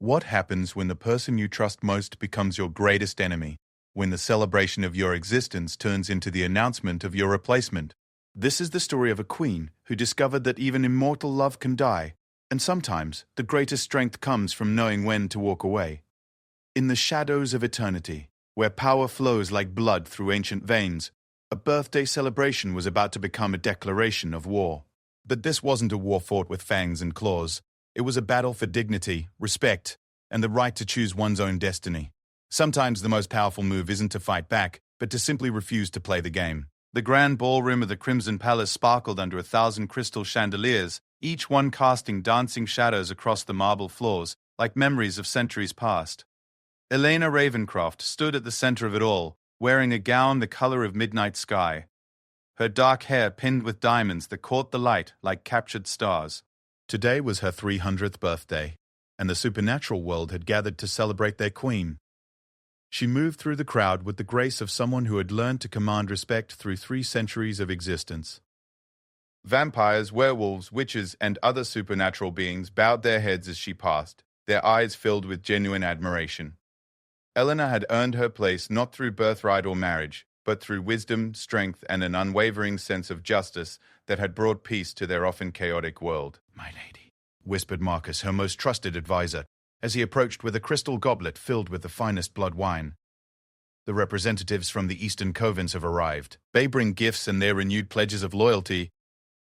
What happens when the person you trust most becomes your greatest enemy? When the celebration of your existence turns into the announcement of your replacement? This is the story of a queen who discovered that even immortal love can die, and sometimes the greatest strength comes from knowing when to walk away. In the shadows of eternity, where power flows like blood through ancient veins, a birthday celebration was about to become a declaration of war. But this wasn't a war fought with fangs and claws. It was a battle for dignity, respect, and the right to choose one's own destiny. Sometimes the most powerful move isn't to fight back, but to simply refuse to play the game. The grand ballroom of the Crimson Palace sparkled under 1,000 crystal chandeliers, each one casting dancing shadows across the marble floors, like memories of centuries past. Elena Ravencroft stood at the center of it all, wearing a gown the color of midnight sky. Her dark hair pinned with diamonds that caught the light like captured stars. Today was her 300th birthday, and the supernatural world had gathered to celebrate their queen. She moved through the crowd with the grace of someone who had learned to command respect through 3 centuries of existence. Vampires, werewolves, witches, and other supernatural beings bowed their heads as she passed, their eyes filled with genuine admiration. Eleanor had earned her place not through birthright or marriage, but through wisdom, strength, and an unwavering sense of justice that had brought peace to their often chaotic world. "My lady," whispered Marcus, her most trusted advisor, as he approached with a crystal goblet filled with the finest blood wine. "The representatives from the eastern covens have arrived. They bring gifts and their renewed pledges of loyalty."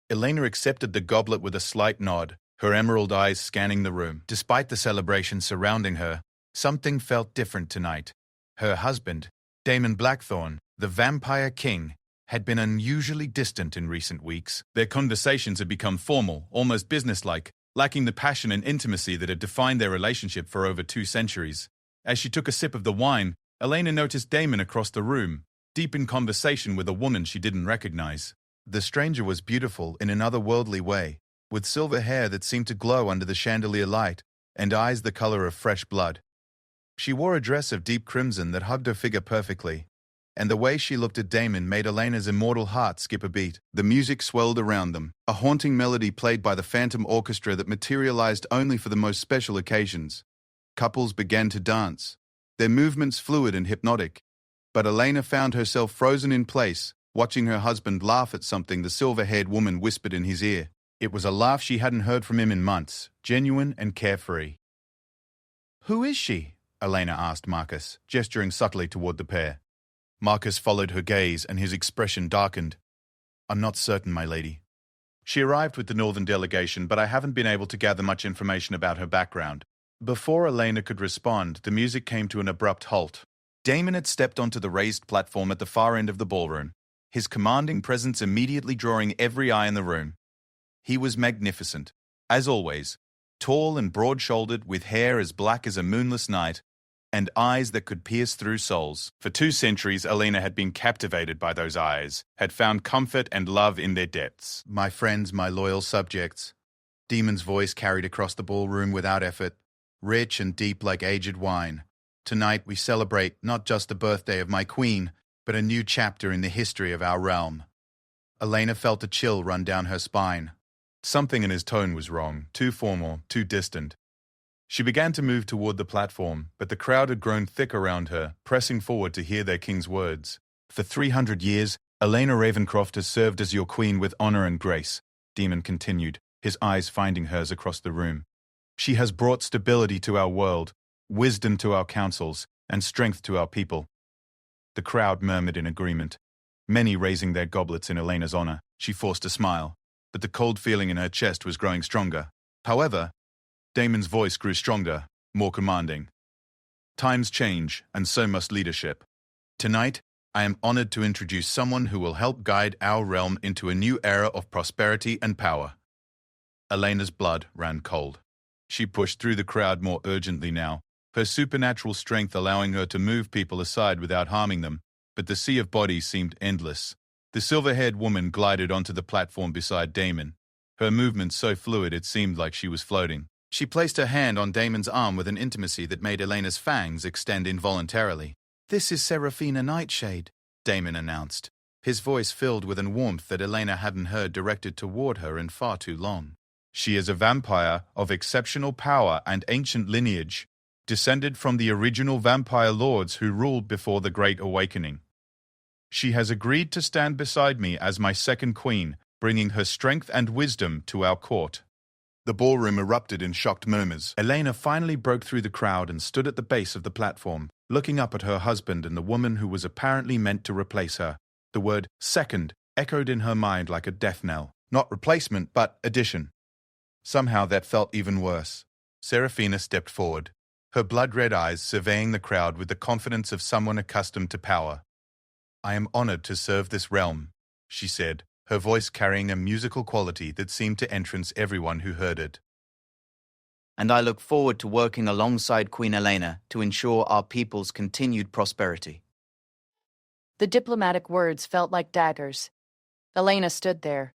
Elena accepted the goblet with a slight nod, her emerald eyes scanning the room. Despite the celebration surrounding her, something felt different tonight. Her husband, Damon Blackthorne, the Vampire King, had been unusually distant in recent weeks. Their conversations had become formal, almost businesslike, lacking the passion and intimacy that had defined their relationship for over 2 centuries. As she took a sip of the wine, Elena noticed Damon across the room, deep in conversation with a woman she didn't recognize. The stranger was beautiful in an otherworldly way, with silver hair that seemed to glow under the chandelier light, and eyes the color of fresh blood. She wore a dress of deep crimson that hugged her figure perfectly, and the way she looked at Damon made Elena's immortal heart skip a beat. The music swelled around them, a haunting melody played by the phantom orchestra that materialized only for the most special occasions. Couples began to dance, their movements fluid and hypnotic, but Elena found herself frozen in place, watching her husband laugh at something the silver-haired woman whispered in his ear. It was a laugh she hadn't heard from him in months, genuine and carefree. "Who is she?" Elena asked Marcus, gesturing subtly toward the pair. Marcus followed her gaze, and his expression darkened. "I'm not certain, my lady. She arrived with the northern delegation, but I haven't been able to gather much information about her background." Before Elena could respond, the music came to an abrupt halt. Damon had stepped onto the raised platform at the far end of the ballroom, his commanding presence immediately drawing every eye in the room. He was magnificent, as always, tall and broad-shouldered, with hair as black as a moonless night, and eyes that could pierce through souls. For 2 centuries, Elena had been captivated by those eyes, had found comfort and love in their depths. "My friends, my loyal subjects," Damon's voice carried across the ballroom without effort, rich and deep like aged wine. "Tonight we celebrate not just the birthday of my queen, but a new chapter in the history of our realm." Elena felt a chill run down her spine. Something in his tone was wrong, too formal, too distant. She began to move toward the platform, but the crowd had grown thick around her, pressing forward to hear their king's words. "For 300 years, Elena Ravencroft has served as your queen with honor and grace," Damon continued, his eyes finding hers across the room. "She has brought stability to our world, wisdom to our councils, and strength to our people." The crowd murmured in agreement, many raising their goblets in Elena's honor. She forced a smile, but the cold feeling in her chest was growing stronger. However, Damon's voice grew stronger, more commanding. "Times change, and so must leadership. Tonight, I am honored to introduce someone who will help guide our realm into a new era of prosperity and power." Elena's blood ran cold. She pushed through the crowd more urgently now, her supernatural strength allowing her to move people aside without harming them, but the sea of bodies seemed endless. The silver-haired woman glided onto the platform beside Damon, her movements so fluid it seemed like she was floating. She placed her hand on Damon's arm with an intimacy that made Elena's fangs extend involuntarily. "This is Seraphina Nightshade," Damon announced, his voice filled with a warmth that Elena hadn't heard directed toward her in far too long. She is a vampire of exceptional power and ancient lineage, descended from the original vampire lords who ruled before the Great Awakening. She has agreed to stand beside me as my second queen, bringing her strength and wisdom to our court." The ballroom erupted in shocked murmurs. Elena finally broke through the crowd and stood at the base of the platform, looking up at her husband and the woman who was apparently meant to replace her. The word second echoed in her mind like a death knell. Not replacement, but addition. Somehow that felt even worse. Serafina stepped forward, her blood-red eyes surveying the crowd with the confidence of someone accustomed to power. "I am honored to serve this realm," she said, her voice carrying a musical quality that seemed to entrance everyone who heard it. "And I look forward to working alongside Queen Elena to ensure our people's continued prosperity." The diplomatic words felt like daggers. Elena stood there,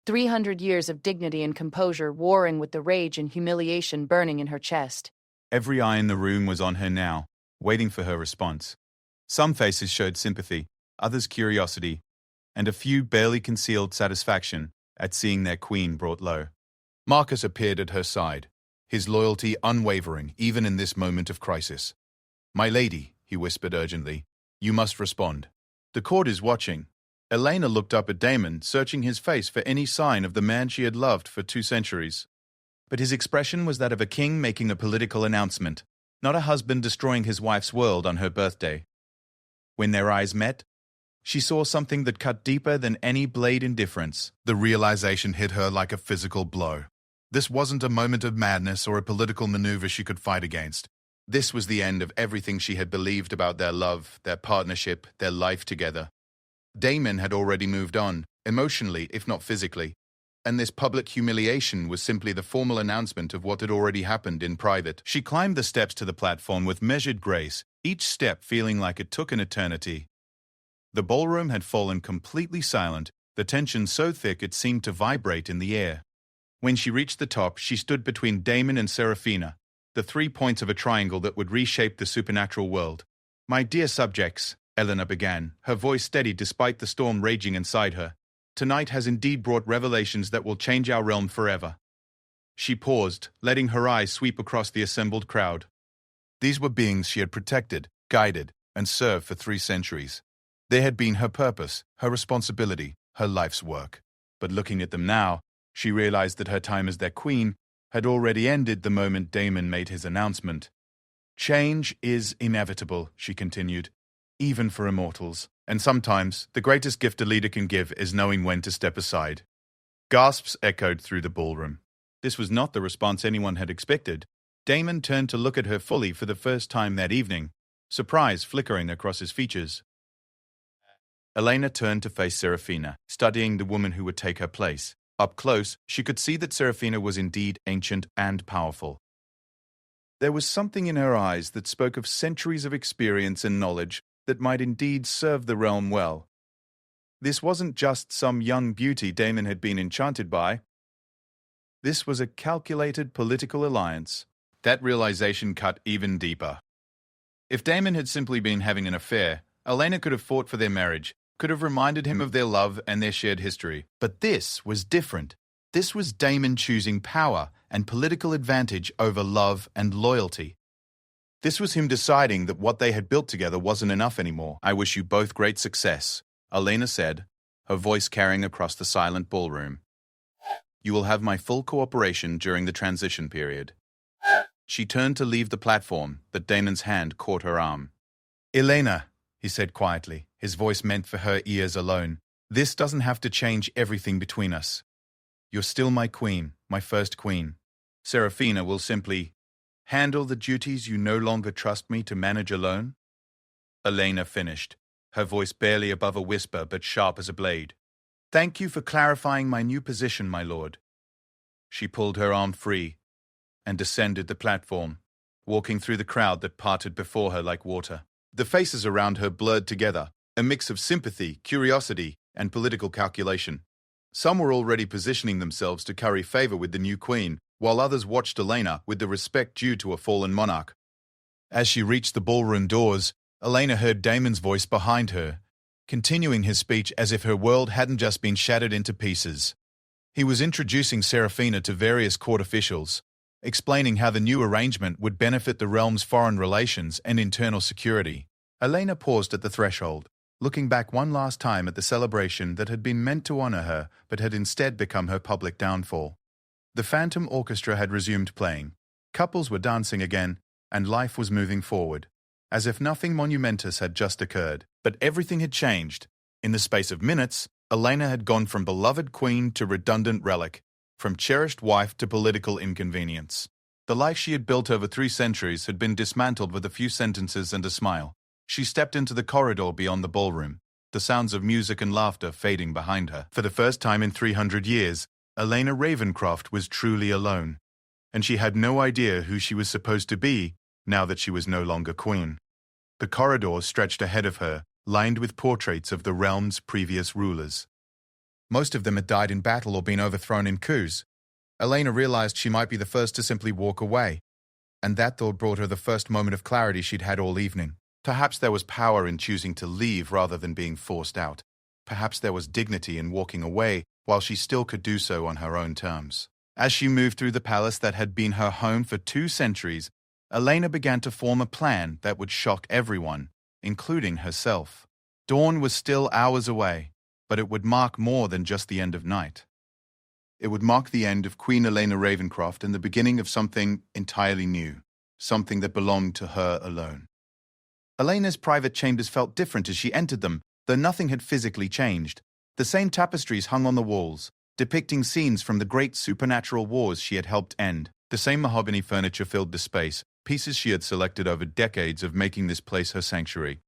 300 years of dignity and composure warring with the rage and humiliation burning in her chest. Every eye in the room was on her now, waiting for her response. Some faces showed sympathy, others curiosity, and a few barely concealed satisfaction at seeing their queen brought low. Marcus appeared at her side, his loyalty unwavering even in this moment of crisis. "My lady," he whispered urgently, "you must respond. The court is watching." Elena looked up at Damon, searching his face for any sign of the man she had loved for 2 centuries. But his expression was that of a king making a political announcement, not a husband destroying his wife's world on her birthday. When their eyes met, she saw something that cut deeper than any blade indifference. The realization hit her like a physical blow. This wasn't a moment of madness or a political maneuver she could fight against. This was the end of everything she had believed about their love, their partnership, their life together. Damon had already moved on, emotionally if not physically, and this public humiliation was simply the formal announcement of what had already happened in private. She climbed the steps to the platform with measured grace, each step feeling like it took an eternity. The ballroom had fallen completely silent, the tension so thick it seemed to vibrate in the air. When she reached the top, she stood between Damon and Serafina, the 3 points of a triangle that would reshape the supernatural world. "My dear subjects," Elena began, her voice steady despite the storm raging inside her, "tonight has indeed brought revelations that will change our realm forever." She paused, letting her eyes sweep across the assembled crowd. These were beings she had protected, guided, and served for 3 centuries. They had been her purpose, her responsibility, her life's work. But looking at them now, she realized that her time as their queen had already ended the moment Damon made his announcement. "Change is inevitable," she continued, "even for immortals. And sometimes, the greatest gift a leader can give is knowing when to step aside." Gasps echoed through the ballroom. This was not the response anyone had expected. Damon turned to look at her fully for the first time that evening, surprise flickering across his features. Elena turned to face Serafina, studying the woman who would take her place. Up close, she could see that Serafina was indeed ancient and powerful. There was something in her eyes that spoke of centuries of experience and knowledge that might indeed serve the realm well. This wasn't just some young beauty Damon had been enchanted by. This was a calculated political alliance. That realization cut even deeper. If Damon had simply been having an affair, Elena could have fought for their marriage, could have reminded him of their love and their shared history. But this was different. This was Damon choosing power and political advantage over love and loyalty. This was him deciding that what they had built together wasn't enough anymore. "I wish you both great success," Elena said, her voice carrying across the silent ballroom. "You will have my full cooperation during the transition period." She turned to leave the platform, but Damon's hand caught her arm. "Elena," he said quietly, his voice meant for her ears alone, "this doesn't have to change everything between us. You're still my queen, my first queen. Serafina will simply handle the duties you no longer trust me to manage alone." Elena finished, her voice barely above a whisper but sharp as a blade. "Thank you for clarifying my new position, my lord." She pulled her arm free and descended the platform, walking through the crowd that parted before her like water. The faces around her blurred together, a mix of sympathy, curiosity, and political calculation. Some were already positioning themselves to curry favor with the new queen, while others watched Elena with the respect due to a fallen monarch. As she reached the ballroom doors, Elena heard Damon's voice behind her, continuing his speech as if her world hadn't just been shattered into pieces. He was introducing Serafina to various court officials, explaining how the new arrangement would benefit the realm's foreign relations and internal security. Elena paused at the threshold, looking back one last time at the celebration that had been meant to honor her but had instead become her public downfall. The Phantom Orchestra had resumed playing. Couples were dancing again, and life was moving forward, as if nothing monumentous had just occurred. But everything had changed. In the space of minutes, Elena had gone from beloved queen to redundant relic, from cherished wife to political inconvenience. The life she had built over 3 centuries had been dismantled with a few sentences and a smile. She stepped into the corridor beyond the ballroom, the sounds of music and laughter fading behind her. For the first time in 300 years, Elena Ravencroft was truly alone, and she had no idea who she was supposed to be now that she was no longer queen. The corridor stretched ahead of her, lined with portraits of the realm's previous rulers. Most of them had died in battle or been overthrown in coups. Elena realized she might be the first to simply walk away, and that thought brought her the first moment of clarity she'd had all evening. Perhaps there was power in choosing to leave rather than being forced out. Perhaps there was dignity in walking away while she still could do so on her own terms. As she moved through the palace that had been her home for 2 centuries, Elena began to form a plan that would shock everyone, including herself. Dawn was still hours away, but it would mark more than just the end of night. It would mark the end of Queen Elena Ravencroft and the beginning of something entirely new, something that belonged to her alone. Elena's private chambers felt different as she entered them, though nothing had physically changed. The same tapestries hung on the walls, depicting scenes from the great supernatural wars she had helped end. The same mahogany furniture filled the space, pieces she had selected over decades of making this place her sanctuary.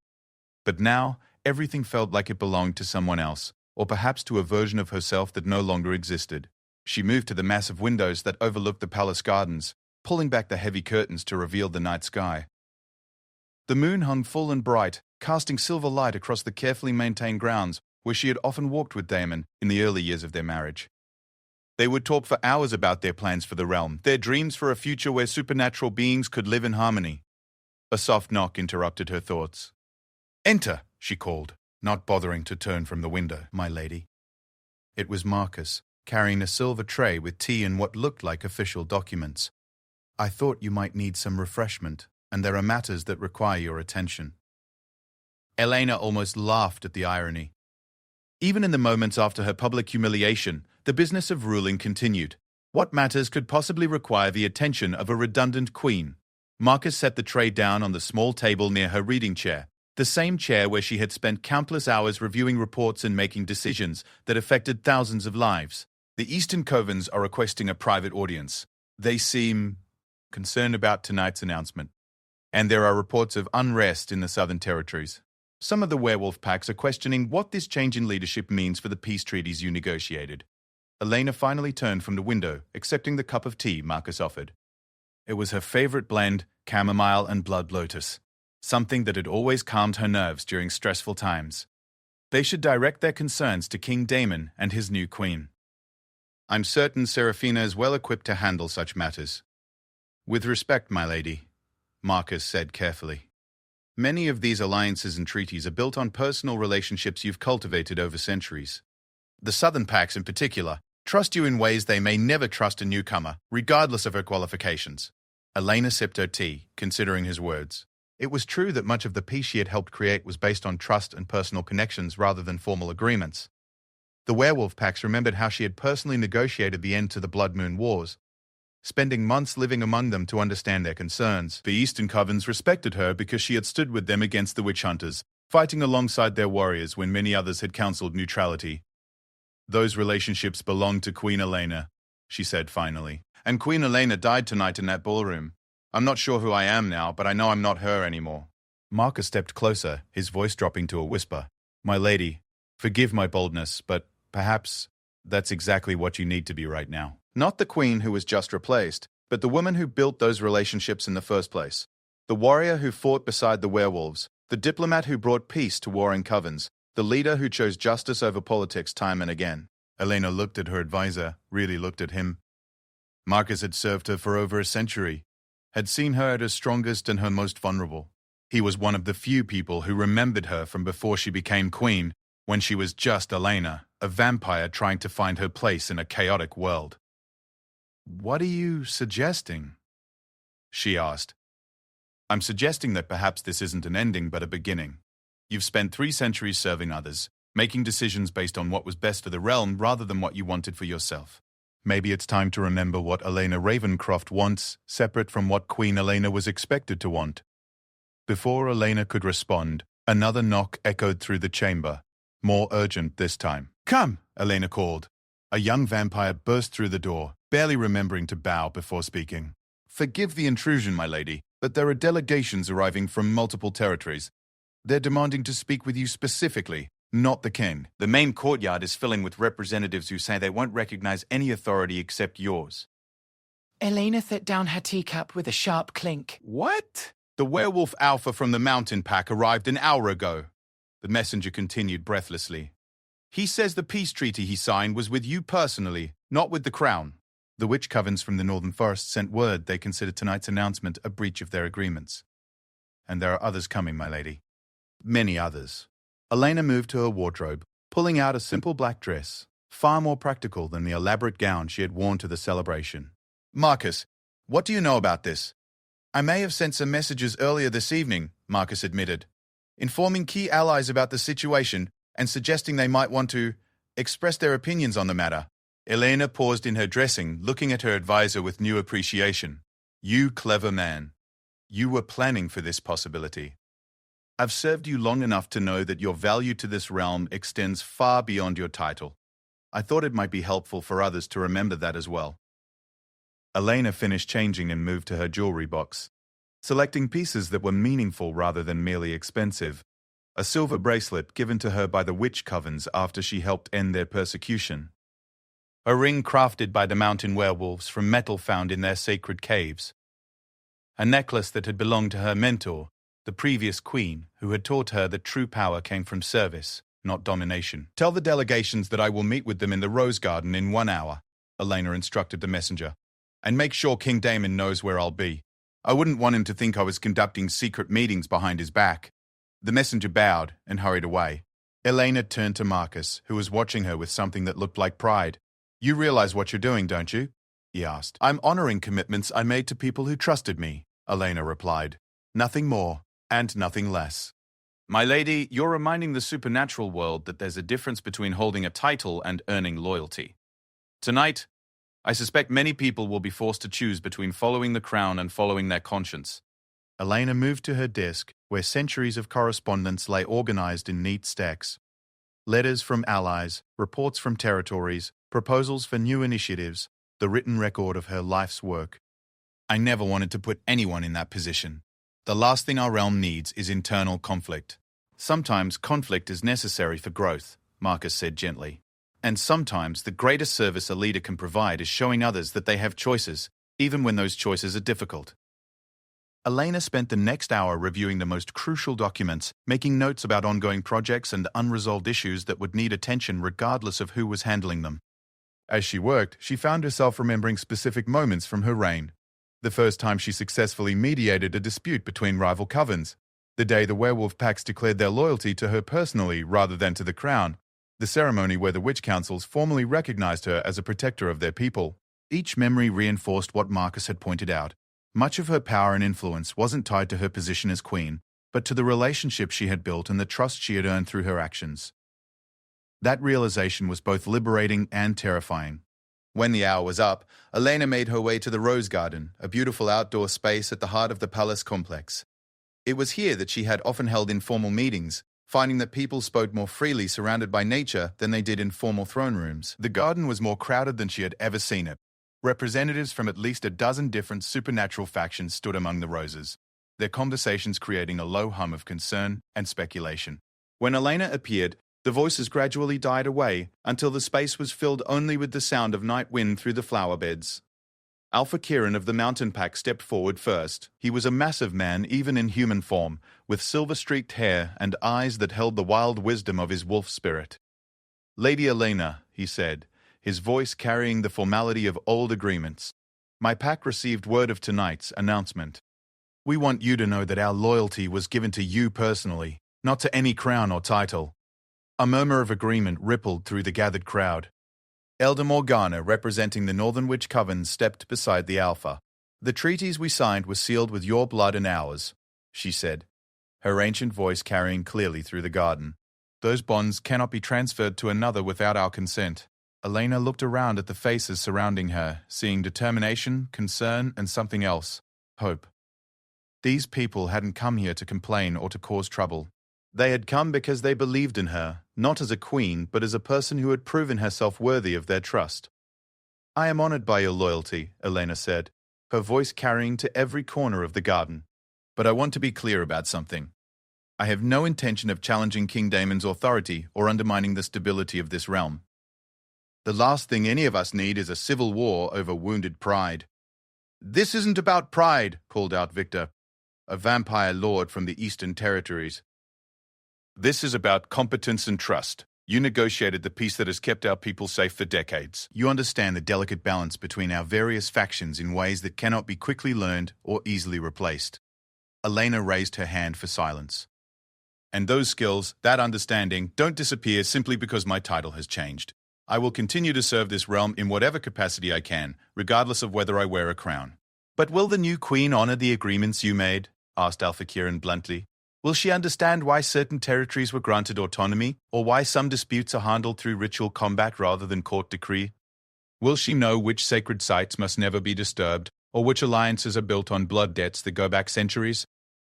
But now, everything felt like it belonged to someone else, or perhaps to a version of herself that no longer existed. She moved to the massive windows that overlooked the palace gardens, pulling back the heavy curtains to reveal the night sky. The moon hung full and bright, casting silver light across the carefully maintained grounds where she had often walked with Damon in the early years of their marriage. They would talk for hours about their plans for the realm, their dreams for a future where supernatural beings could live in harmony. A soft knock interrupted her thoughts. "Enter," she called, not bothering to turn from the window. "My lady." It was Marcus, carrying a silver tray with tea and what looked like official documents. "I thought you might need some refreshment, and there are matters that require your attention." Elena almost laughed at the irony. Even in the moments after her public humiliation, the business of ruling continued. What matters could possibly require the attention of a redundant queen? Marcus set the tray down on the small table near her reading chair, the same chair where she had spent countless hours reviewing reports and making decisions that affected thousands of lives. "The Eastern Covens are requesting a private audience. They seem concerned about tonight's announcement. And there are reports of unrest in the Southern Territories. Some of the werewolf packs are questioning what this change in leadership means for the peace treaties you negotiated." Elena finally turned from the window, accepting the cup of tea Marcus offered. It was her favorite blend, chamomile and blood lotus, something that had always calmed her nerves during stressful times. They should direct their concerns to King Damon and his new queen. "I'm certain Serafina is well equipped to handle such matters." "With respect, my lady," Marcus said carefully. "Many of these alliances and treaties are built on personal relationships you've cultivated over centuries. The Southern Pacts in particular trust you in ways they may never trust a newcomer, regardless of her qualifications." Elena sipped her tea, considering his words. It was true that much of the peace she had helped create was based on trust and personal connections rather than formal agreements. The werewolf packs remembered how she had personally negotiated the end to the Blood Moon Wars, spending months living among them to understand their concerns. The Eastern Covens respected her because she had stood with them against the witch hunters, fighting alongside their warriors when many others had counseled neutrality. "Those relationships belonged to Queen Elena," she said finally. "And Queen Elena died tonight in that ballroom. I'm not sure who I am now, but I know I'm not her anymore." Marcus stepped closer, his voice dropping to a whisper. "My lady, forgive my boldness, but perhaps that's exactly what you need to be right now. Not the queen who was just replaced, but the woman who built those relationships in the first place. The warrior who fought beside the werewolves, the diplomat who brought peace to warring covens, the leader who chose justice over politics time and again." Elena looked at her advisor, really looked at him. Marcus had served her for over a century, had seen her at her strongest and her most vulnerable. He was one of the few people who remembered her from before she became queen, when she was just Elena, a vampire trying to find her place in a chaotic world. "What are you suggesting?" she asked. "I'm suggesting that perhaps this isn't an ending but a beginning. You've spent 3 centuries serving others, making decisions based on what was best for the realm rather than what you wanted for yourself. Maybe it's time to remember what Elena Ravencroft wants, separate from what Queen Elena was expected to want." Before Elena could respond, another knock echoed through the chamber, more urgent this time. "Come," Elena called. A young vampire burst through the door, barely remembering to bow before speaking. "Forgive the intrusion, my lady, but there are delegations arriving from multiple territories. They're demanding to speak with you specifically, not the king. The main courtyard is filling with representatives who say they won't recognize any authority except yours." Elena set down her teacup with a sharp clink. "What?" "The werewolf alpha from the mountain pack arrived an hour ago," the messenger continued breathlessly. "He says the peace treaty he signed was with you personally, not with the crown." The witch covens from the northern forest sent word they consider tonight's announcement a breach of their agreements. "And there are others coming, my lady." Many others. Elena moved to her wardrobe, pulling out a simple black dress, far more practical than the elaborate gown she had worn to the celebration. "Marcus, what do you know about this?" "I may have sent some messages earlier this evening," Marcus admitted, "informing key allies about the situation and suggesting they might want to express their opinions on the matter." Elena paused in her dressing, looking at her advisor with new appreciation. "You clever man. You were planning for this possibility. I've served you long enough to know that your value to this realm extends far beyond your title. I thought it might be helpful for others to remember that as well." Elena finished changing and moved to her jewelry box, selecting pieces that were meaningful rather than merely expensive. A silver bracelet given to her by the witch covens after she helped end their persecution. A ring crafted by the mountain werewolves from metal found in their sacred caves. A necklace that had belonged to her mentor, the previous queen, who had taught her that true power came from service, not domination. "Tell the delegations that I will meet with them in the Rose Garden in 1 hour," Elena instructed the messenger. "And make sure King Damon knows where I'll be. I wouldn't want him to think I was conducting secret meetings behind his back." The messenger bowed and hurried away. Elena turned to Marcus, who was watching her with something that looked like pride. "You realize what you're doing, don't you?" he asked. "I'm honoring commitments I made to people who trusted me," Elena replied. "Nothing more and nothing less." "My lady, you're reminding the supernatural world that there's a difference between holding a title and earning loyalty. Tonight, I suspect many people will be forced to choose between following the crown and following their conscience." Elena moved to her desk, where centuries of correspondence lay organized in neat stacks. Letters from allies, reports from territories, proposals for new initiatives, the written record of her life's work. "I never wanted to put anyone in that position. The last thing our realm needs is internal conflict. Sometimes conflict is necessary for growth," Marcus said gently. "And sometimes the greatest service a leader can provide is showing others that they have choices, even when those choices are difficult." Elena spent the next hour reviewing the most crucial documents, making notes about ongoing projects and unresolved issues that would need attention regardless of who was handling them. As she worked, she found herself remembering specific moments from her reign. The first time she successfully mediated a dispute between rival covens. The day the werewolf packs declared their loyalty to her personally rather than to the crown. The ceremony where the witch councils formally recognized her as a protector of their people. Each memory reinforced what Marcus had pointed out. Much of her power and influence wasn't tied to her position as queen, but to the relationship she had built and the trust she had earned through her actions. That realization was both liberating and terrifying. When the hour was up, Elena made her way to the Rose Garden, a beautiful outdoor space at the heart of the palace complex. It was here that she had often held informal meetings, finding that people spoke more freely surrounded by nature than they did in formal throne rooms. The garden was more crowded than she had ever seen it. Representatives from at least a dozen different supernatural factions stood among the roses, their conversations creating a low hum of concern and speculation. When Elena appeared, the voices gradually died away until the space was filled only with the sound of night wind through the flower beds. Alpha Kieran of the Mountain Pack stepped forward first. He was a massive man even in human form, with silver-streaked hair and eyes that held the wild wisdom of his wolf spirit. "Lady Elena," he said, his voice carrying the formality of old agreements, "my pack received word of tonight's announcement. We want you to know that our loyalty was given to you personally, not to any crown or title. A murmur of agreement rippled through the gathered crowd. Elder Morgana, representing the Northern Witch Coven, stepped beside the Alpha. "The treaties we signed were sealed with your blood and ours," she said, her ancient voice carrying clearly through the garden. "Those bonds cannot be transferred to another without our consent." Elena looked around at the faces surrounding her, seeing determination, concern, and something else: hope. These people hadn't come here to complain or to cause trouble. They had come because they believed in her, not as a queen, but as a person who had proven herself worthy of their trust. "I am honored by your loyalty," Elena said, her voice carrying to every corner of the garden. "But I want to be clear about something. I have no intention of challenging King Daemon's authority or undermining the stability of this realm. The last thing any of us need is a civil war over wounded pride." "This isn't about pride," called out Victor, a vampire lord from the Eastern Territories. "This is about competence and trust. You negotiated the peace that has kept our people safe for decades. You understand the delicate balance between our various factions in ways that cannot be quickly learned or easily replaced." Elena raised her hand for silence. "And those skills, that understanding, don't disappear simply because my title has changed. I will continue to serve this realm in whatever capacity I can, regardless of whether I wear a crown." "But will the new queen honor the agreements you made?" asked Alpha Kieran bluntly. "Will she understand why certain territories were granted autonomy, or why some disputes are handled through ritual combat rather than court decree? Will she know which sacred sites must never be disturbed, or which alliances are built on blood debts that go back centuries?"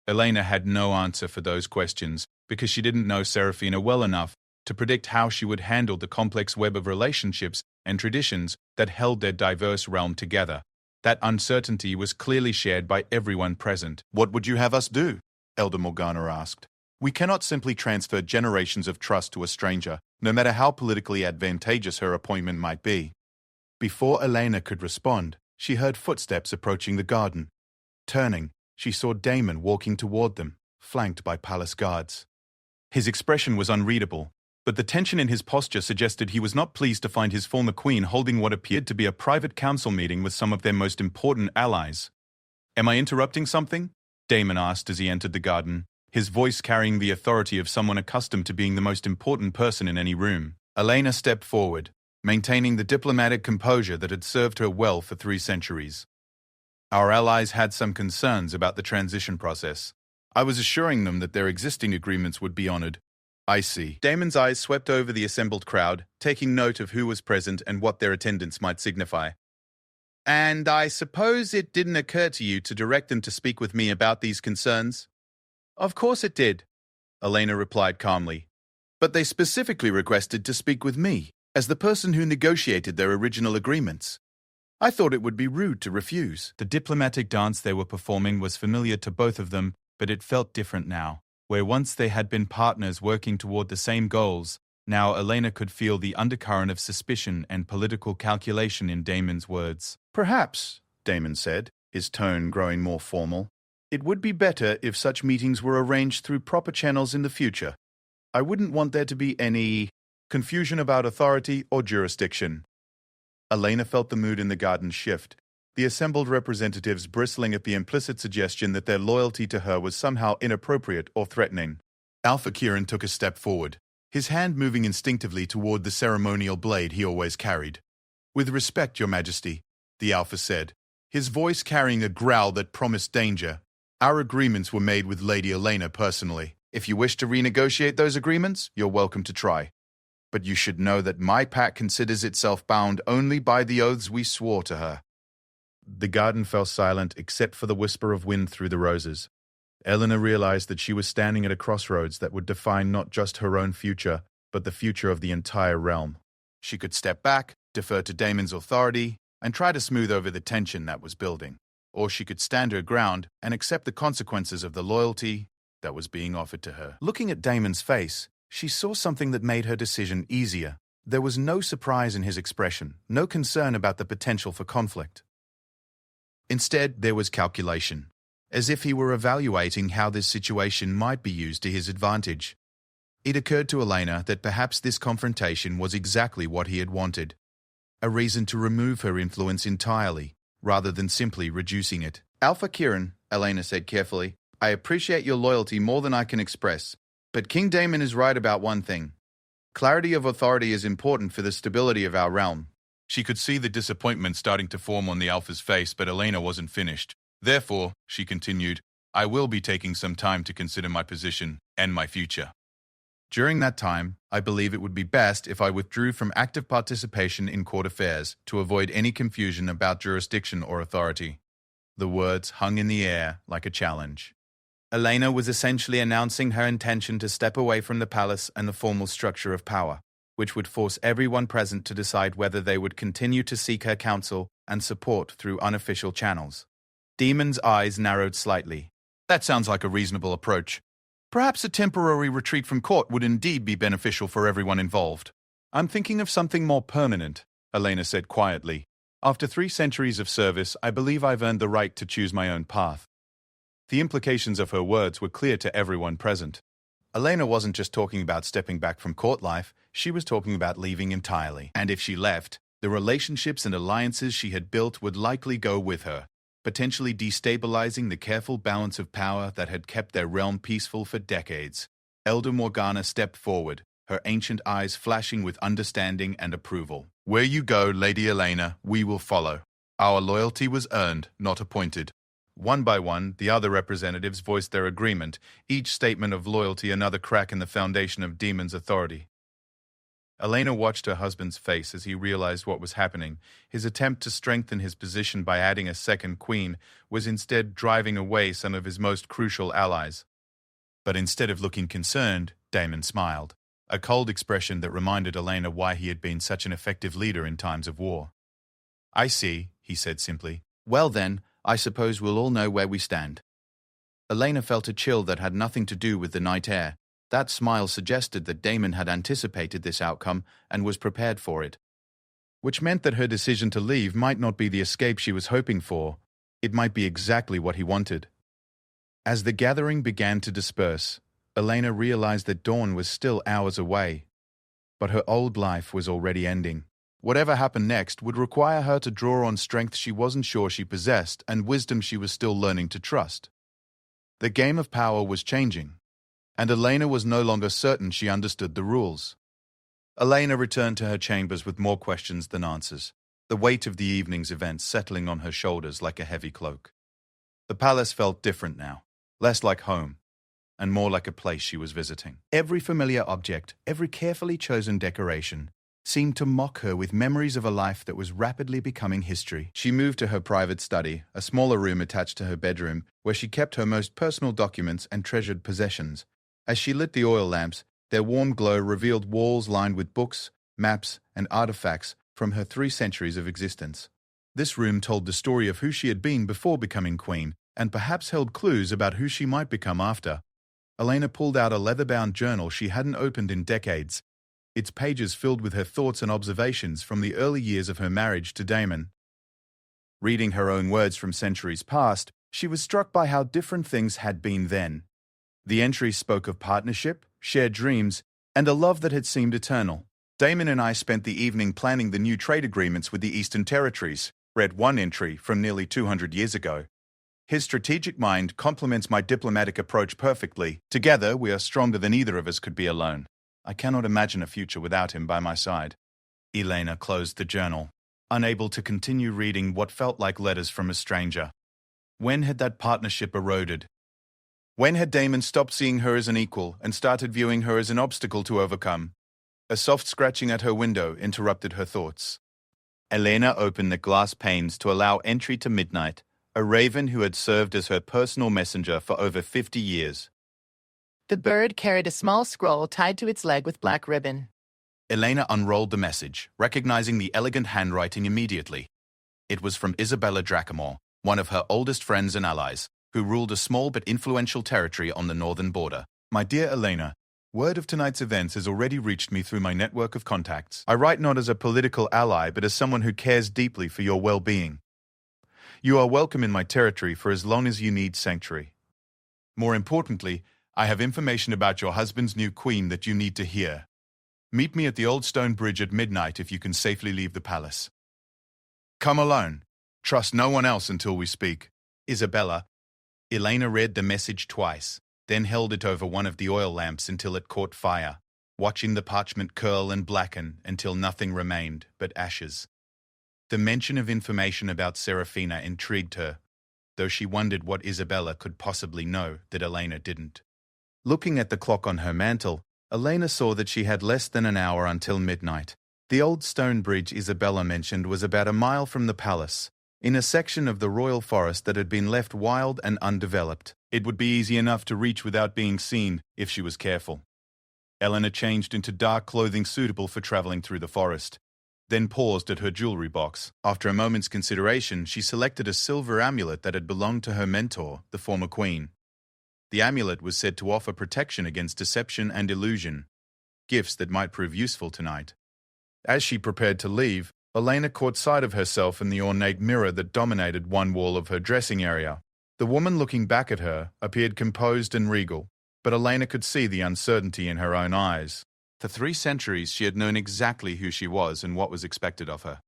Elena had no answer for those questions, because she didn't know Seraphina well enough to predict how she would handle the complex web of relationships and traditions that held their diverse realm together. That uncertainty was clearly shared by everyone present. "What would you have us do?" Elder Morgana asked. "We cannot simply transfer generations of trust to a stranger, no matter how politically advantageous her appointment might be." Before Elena could respond, she heard footsteps approaching the garden. Turning, she saw Daemon walking toward them, flanked by palace guards. His expression was unreadable, but the tension in his posture suggested he was not pleased to find his former queen holding what appeared to be a private council meeting with some of their most important allies. "Am I interrupting something?" Daemon asked as he entered the garden, his voice carrying the authority of someone accustomed to being the most important person in any room. Elena stepped forward, maintaining the diplomatic composure that had served her well for 3 centuries. "Our allies had some concerns about the transition process. I was assuring them that their existing agreements would be honored." "I see." Daemon's eyes swept over the assembled crowd, taking note of who was present and what their attendance might signify. "And I suppose it didn't occur to you to direct them to speak with me about these concerns?" "Of course it did," Elena replied calmly. "But they specifically requested to speak with me, as the person who negotiated their original agreements. I thought it would be rude to refuse." The diplomatic dance they were performing was familiar to both of them, but it felt different now. Where once they had been partners working toward the same goals, now Elena could feel the undercurrent of suspicion and political calculation in Daemon's words. "Perhaps," Daemon said, his tone growing more formal, "it would be better if such meetings were arranged through proper channels in the future. I wouldn't want there to be any confusion about authority or jurisdiction." Elena felt the mood in the garden shift, the assembled representatives bristling at the implicit suggestion that their loyalty to her was somehow inappropriate or threatening. Alpha Kieran took a step forward, his hand moving instinctively toward the ceremonial blade he always carried. "With respect, Your Majesty," the Alpha said, his voice carrying a growl that promised danger. "Our agreements were made with Lady Elena personally. If you wish to renegotiate those agreements, you're welcome to try. But you should know that my pact considers itself bound only by the oaths we swore to her." The garden fell silent except for the whisper of wind through the roses. Elena realized that she was standing at a crossroads that would define not just her own future, but the future of the entire realm. She could step back, defer to Daemon's authority, and try to smooth over the tension that was building. Or she could stand her ground and accept the consequences of the loyalty that was being offered to her. Looking at Daemon's face, she saw something that made her decision easier. There was no surprise in his expression, no concern about the potential for conflict. Instead, there was calculation, as if he were evaluating how this situation might be used to his advantage. It occurred to Elena that perhaps this confrontation was exactly what he had wanted, a reason to remove her influence entirely, rather than simply reducing it. "Alpha Kieran," Elena said carefully, "I appreciate your loyalty more than I can express, but King Daemon is right about one thing. Clarity of authority is important for the stability of our realm. She could see the disappointment starting to form on the Alpha's face, but Elena wasn't finished. Therefore, she continued, I will be taking some time to consider my position and my future. During that time, I believe it would be best if I withdrew from active participation in court affairs to avoid any confusion about jurisdiction or authority. The words hung in the air like a challenge. Elena was essentially announcing her intention to step away from the palace and the formal structure of power, which would force everyone present to decide whether they would continue to seek her counsel and support through unofficial channels. Demon's eyes narrowed slightly. That sounds like a reasonable approach. Perhaps a temporary retreat from court would indeed be beneficial for everyone involved. I'm thinking of something more permanent, Elena said quietly. After 3 centuries of service, I believe I've earned the right to choose my own path. The implications of her words were clear to everyone present. Elena wasn't just talking about stepping back from court life, she was talking about leaving entirely. And if she left, the relationships and alliances she had built would likely go with her, potentially destabilizing the careful balance of power that had kept their realm peaceful for decades. Elder Morgana stepped forward, her ancient eyes flashing with understanding and approval. Where you go, Lady Elena, we will follow. Our loyalty was earned, not appointed. One by one, the other representatives voiced their agreement, each statement of loyalty another crack in the foundation of Demon's authority. Elena watched her husband's face as he realized what was happening. His attempt to strengthen his position by adding a second queen was instead driving away some of his most crucial allies. But instead of looking concerned, Damon smiled, a cold expression that reminded Elena why he had been such an effective leader in times of war. I see, he said simply. Well then, I suppose we'll all know where we stand. Elena felt a chill that had nothing to do with the night air. That smile suggested that Damon had anticipated this outcome and was prepared for it. Which meant that her decision to leave might not be the escape she was hoping for. It might be exactly what he wanted. As the gathering began to disperse, Elena realized that dawn was still hours away. But her old life was already ending. Whatever happened next would require her to draw on strength she wasn't sure she possessed and wisdom she was still learning to trust. The game of power was changing, and Elena was no longer certain she understood the rules. Elena returned to her chambers with more questions than answers, the weight of the evening's events settling on her shoulders like a heavy cloak. The palace felt different now, less like home, and more like a place she was visiting. Every familiar object, every carefully chosen decoration, seemed to mock her with memories of a life that was rapidly becoming history. She moved to her private study, a smaller room attached to her bedroom, where she kept her most personal documents and treasured possessions. As she lit the oil lamps, their warm glow revealed walls lined with books, maps, and artifacts from her 3 centuries of existence. This room told the story of who she had been before becoming queen, and perhaps held clues about who she might become after. Elena pulled out a leather-bound journal she hadn't opened in decades, its pages filled with her thoughts and observations from the early years of her marriage to Damon. Reading her own words from centuries past, she was struck by how different things had been then. The entries spoke of partnership, shared dreams, and a love that had seemed eternal. Damon and I spent the evening planning the new trade agreements with the Eastern Territories, read one entry from nearly 200 years ago. His strategic mind complements my diplomatic approach perfectly. Together, we are stronger than either of us could be alone. I cannot imagine a future without him by my side. Elena closed the journal, unable to continue reading what felt like letters from a stranger. When had that partnership eroded? When had Damon stopped seeing her as an equal and started viewing her as an obstacle to overcome? A soft scratching at her window interrupted her thoughts. Elena opened the glass panes to allow entry to Midnight, a raven who had served as her personal messenger for over 50 years. The bird carried a small scroll tied to its leg with black ribbon. Elena unrolled the message, recognizing the elegant handwriting immediately. It was from Isabella Dracamore, one of her oldest friends and allies, who ruled a small but influential territory on the northern border. My dear Elena, word of tonight's events has already reached me through my network of contacts. I write not as a political ally, but as someone who cares deeply for your well-being. You are welcome in my territory for as long as you need sanctuary. More importantly, I have information about your husband's new queen that you need to hear. Meet me at the old stone bridge at midnight if you can safely leave the palace. Come alone. Trust no one else until we speak. Isabella. Elena read the message twice, then held it over one of the oil lamps until it caught fire. watching the parchment curl and blacken until nothing remained but ashes. The mention of information about Serafina intrigued her, though she wondered what Isabella could possibly know that Elena didn't. Looking at the clock on her mantle, Elena saw that she had less than an hour until midnight. The old stone bridge Isabella mentioned was about a mile from the palace, in a section of the royal forest that had been left wild and undeveloped. It would be easy enough to reach without being seen if she was careful. Elena changed into dark clothing suitable for traveling through the forest, then paused at her jewelry box. After a moment's consideration, she selected a silver amulet that had belonged to her mentor, the former queen. The amulet was said to offer protection against deception and illusion, gifts that might prove useful tonight. As she prepared to leave, Elena caught sight of herself in the ornate mirror that dominated one wall of her dressing area. The woman looking back at her appeared composed and regal, but Elena could see the uncertainty in her own eyes. For 3 centuries she had known exactly who she was and what was expected of her.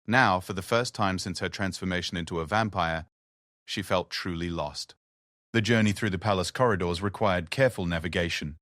Now, for the first time since her transformation into a vampire, she felt truly lost. The journey through the palace corridors required careful navigation.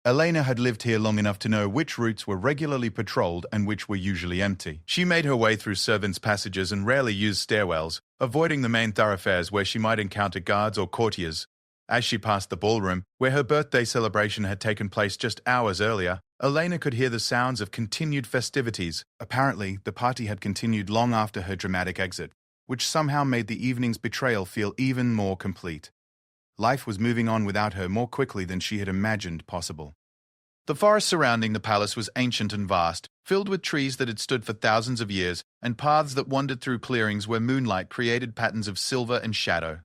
Elena had lived here long enough to know which routes were regularly patrolled and which were usually empty. She made her way through servants' passages and rarely used stairwells, avoiding the main thoroughfares where she might encounter guards or courtiers. As she passed the ballroom, where her birthday celebration had taken place just hours earlier, Elena could hear the sounds of continued festivities. Apparently, the party had continued long after her dramatic exit, which somehow made the evening's betrayal feel even more complete. Life was moving on without her more quickly than she had imagined possible. The forest surrounding the palace was ancient and vast, filled with trees that had stood for thousands of years, and paths that wandered through clearings where moonlight created patterns of silver and shadow.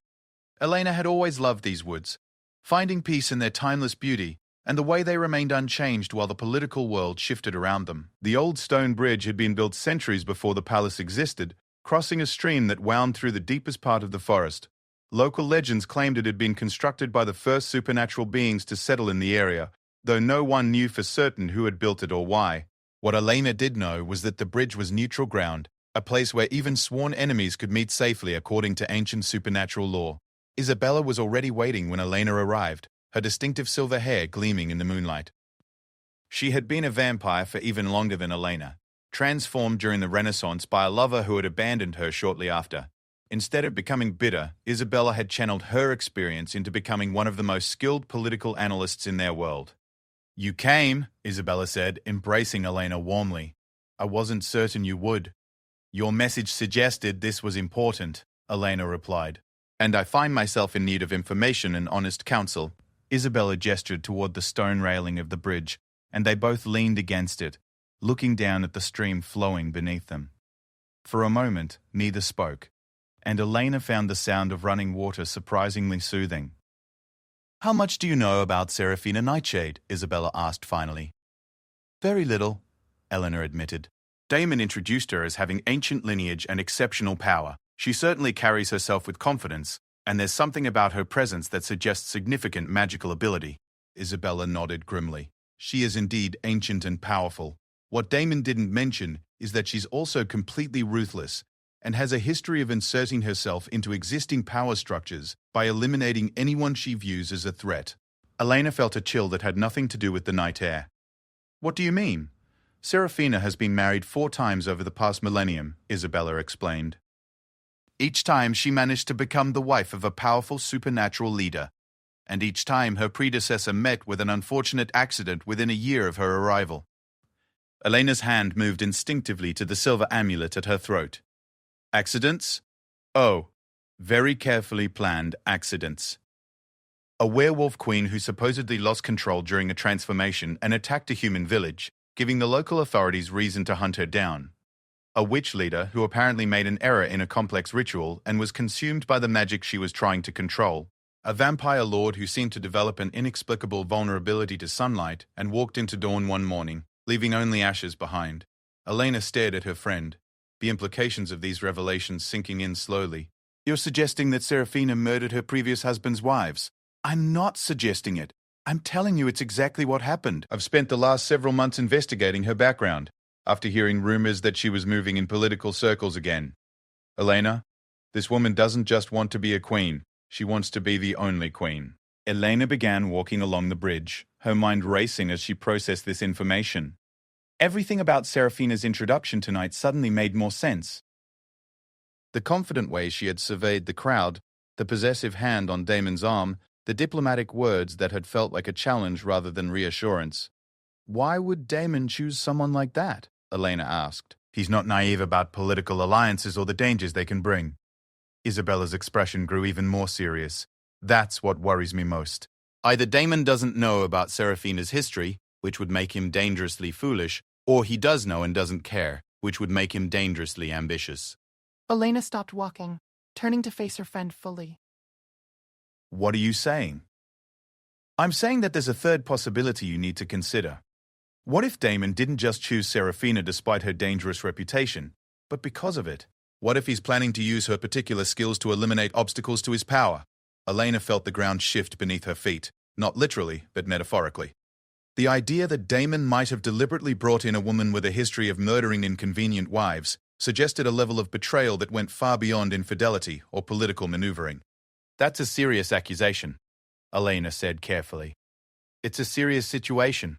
Elena had always loved these woods, finding peace in their timeless beauty and the way they remained unchanged while the political world shifted around them. The old stone bridge had been built centuries before the palace existed, crossing a stream that wound through the deepest part of the forest. Local legends claimed it had been constructed by the first supernatural beings to settle in the area, though no one knew for certain who had built it or why. What Elena did know was that the bridge was neutral ground, a place where even sworn enemies could meet safely according to ancient supernatural law. Isabella was already waiting when Elena arrived, her distinctive silver hair gleaming in the moonlight. She had been a vampire for even longer than Elena, transformed during the Renaissance by a lover who had abandoned her shortly after. Instead of becoming bitter, Isabella had channeled her experience into becoming one of the most skilled political analysts in their world. "You came," Isabella said, embracing Elena warmly. "I wasn't certain you would." "Your message suggested this was important," Elena replied. "And I find myself in need of information and honest counsel." Isabella gestured toward the stone railing of the bridge, and they both leaned against it, looking down at the stream flowing beneath them. For a moment, neither spoke, and Elena found the sound of running water surprisingly soothing. "How much do you know about Serafina Nightshade?" Isabella asked finally. "Very little," Eleanor admitted. Damon introduced her as having ancient lineage and exceptional power. She certainly carries herself with confidence, and there's something about her presence that suggests significant magical ability. Isabella nodded grimly. She is indeed ancient and powerful. What Damon didn't mention is that she's also completely ruthless, and has a history of inserting herself into existing power structures by eliminating anyone she views as a threat. Elena felt a chill that had nothing to do with the night air. "What do you mean?" "Serafina has been married 4 times over the past millennium," Isabella explained. "Each time she managed to become the wife of a powerful supernatural leader, and each time her predecessor met with an unfortunate accident within a year of her arrival." Elena's hand moved instinctively to the silver amulet at her throat. "Accidents? Oh, very carefully planned accidents. A werewolf queen who supposedly lost control during a transformation and attacked a human village, giving the local authorities reason to hunt her down. A witch leader who apparently made an error in a complex ritual and was consumed by the magic she was trying to control. A vampire lord who seemed to develop an inexplicable vulnerability to sunlight and walked into dawn one morning, leaving only ashes behind." Elena stared at her friend, the implications of these revelations sinking in slowly. "You're suggesting that Serafina murdered her previous husband's wives?" "I'm not suggesting it. I'm telling you it's exactly what happened. I've spent the last several months investigating her background, after hearing rumors that she was moving in political circles again. Elena, this woman doesn't just want to be a queen. She wants to be the only queen." Elena began walking along the bridge, her mind racing as she processed this information. Everything about Serafina's introduction tonight suddenly made more sense. The confident way she had surveyed the crowd, the possessive hand on Damon's arm, the diplomatic words that had felt like a challenge rather than reassurance. Why would Damon choose someone like that? Elena asked. He's not naive about political alliances or the dangers they can bring. Isabella's expression grew even more serious. That's what worries me most. Either Damon doesn't know about Serafina's history, which would make him dangerously foolish, or he does know and doesn't care, which would make him dangerously ambitious. Elena stopped walking, turning to face her friend fully. What are you saying? I'm saying that there's a third possibility you need to consider. What if Damon didn't just choose Serafina despite her dangerous reputation, but because of it? What if he's planning to use her particular skills to eliminate obstacles to his power? Elena felt the ground shift beneath her feet, not literally, but metaphorically. The idea that Damon might have deliberately brought in a woman with a history of murdering inconvenient wives suggested a level of betrayal that went far beyond infidelity or political maneuvering. That's a serious accusation, Elena said carefully. It's a serious situation,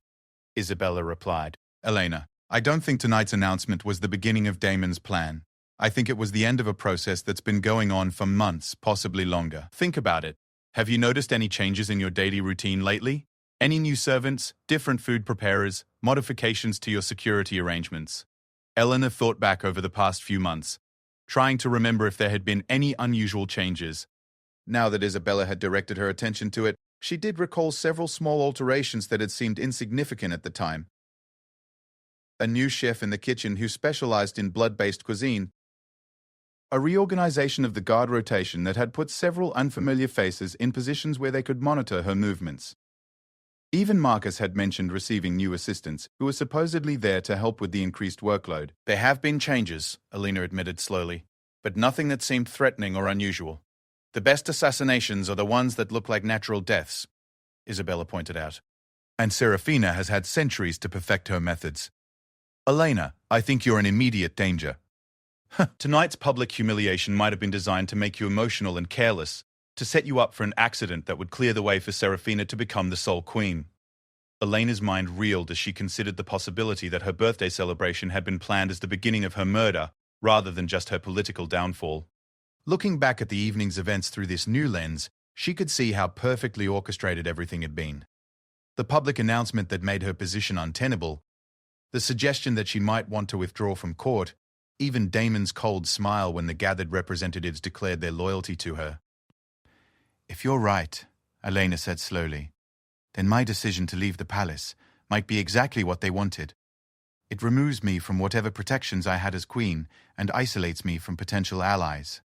Isabella replied. Elena, I don't think tonight's announcement was the beginning of Damon's plan. I think it was the end of a process that's been going on for months, possibly longer. Think about it. Have you noticed any changes in your daily routine lately? Any new servants, different food preparers, modifications to your security arrangements? Eleanor thought back over the past few months, trying to remember if there had been any unusual changes. Now that Isabella had directed her attention to it, she did recall several small alterations that had seemed insignificant at the time. A new chef in the kitchen who specialized in blood-based cuisine. A reorganization of the guard rotation that had put several unfamiliar faces in positions where they could monitor her movements. Even Marcus had mentioned receiving new assistants who were supposedly there to help with the increased workload. There have been changes, Alina admitted slowly, but nothing that seemed threatening or unusual. The best assassinations are the ones that look like natural deaths, Isabella pointed out. And Serafina has had centuries to perfect her methods. Elena, I think you're in immediate danger. Tonight's public humiliation might have been designed to make you emotional and careless, to set you up for an accident that would clear the way for Serafina to become the sole queen. Elena's mind reeled as she considered the possibility that her birthday celebration had been planned as the beginning of her murder, rather than just her political downfall. Looking back at the evening's events through this new lens, she could see how perfectly orchestrated everything had been. The public announcement that made her position untenable, the suggestion that she might want to withdraw from court, even Damon's cold smile when the gathered representatives declared their loyalty to her. If you're right, Elena said slowly, then my decision to leave the palace might be exactly what they wanted. It removes me from whatever protections I had as queen and isolates me from potential allies.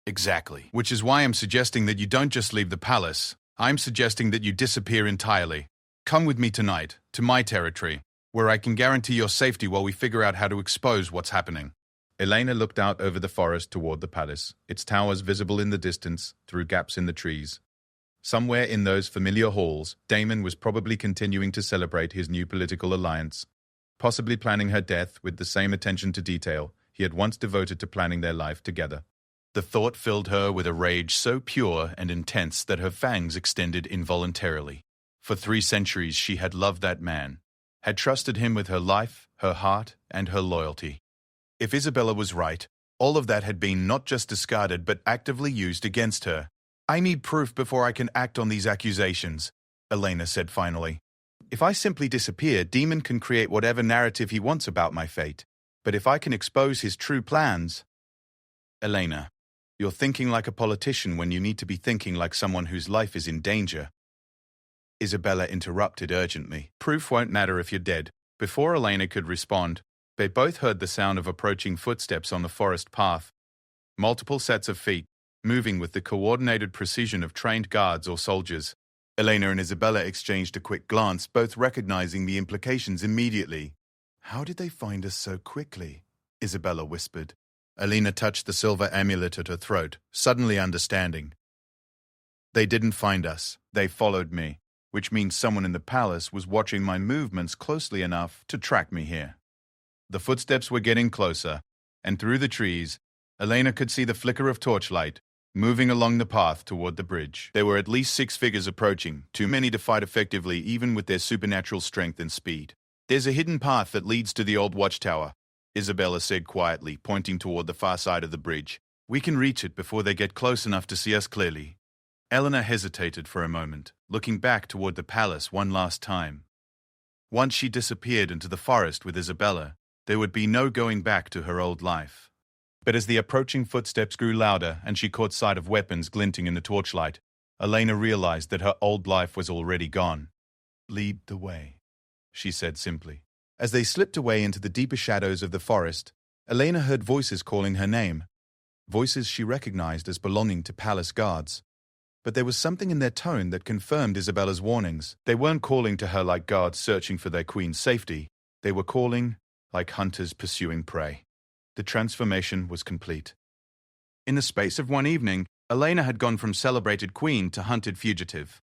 Exactly. Which is why I'm suggesting that you don't just leave the palace. I'm suggesting that you disappear entirely. Come with me tonight, to my territory, where I can guarantee your safety while we figure out how to expose what's happening. Elena looked out over the forest toward the palace, its towers visible in the distance through gaps in the trees. Somewhere in those familiar halls, Damon was probably continuing to celebrate his new political alliance, possibly planning her death with the same attention to detail he had once devoted to planning their life together. The thought filled her with a rage so pure and intense that her fangs extended involuntarily. For 3 centuries she had loved that man, had trusted him with her life, her heart, and her loyalty. If Isabella was right, all of that had been not just discarded but actively used against her. I need proof before I can act on these accusations, Elena said finally. If I simply disappear, Demon can create whatever narrative he wants about my fate. But if I can expose his true plans... Elena, you're thinking like a politician when you need to be thinking like someone whose life is in danger. Isabella interrupted urgently. Proof won't matter if you're dead. Before Elena could respond, they both heard the sound of approaching footsteps on the forest path. Multiple sets of feet, moving with the coordinated precision of trained guards or soldiers. Elena and Isabella exchanged a quick glance, both recognizing the implications immediately. How did they find us so quickly? Isabella whispered. Elena touched the silver amulet at her throat, suddenly understanding. They didn't find us. They followed me, which means someone in the palace was watching my movements closely enough to track me here. The footsteps were getting closer, and through the trees, Elena could see the flicker of torchlight, moving along the path toward the bridge. There were at least 6 figures approaching, too many to fight effectively even with their supernatural strength and speed. "There's a hidden path that leads to the old watchtower," Isabella said quietly, pointing toward the far side of the bridge. "We can reach it before they get close enough to see us clearly." Eleanor hesitated for a moment, looking back toward the palace one last time. Once she disappeared into the forest with Isabella, there would be no going back to her old life. But as the approaching footsteps grew louder and she caught sight of weapons glinting in the torchlight, Elena realized that her old life was already gone. "Lead the way," she said simply. As they slipped away into the deeper shadows of the forest, Elena heard voices calling her name, voices she recognized as belonging to palace guards. But there was something in their tone that confirmed Isabella's warnings. They weren't calling to her like guards searching for their queen's safety. They were calling like hunters pursuing prey. The transformation was complete. In the space of one evening, Elena had gone from celebrated queen to hunted fugitive.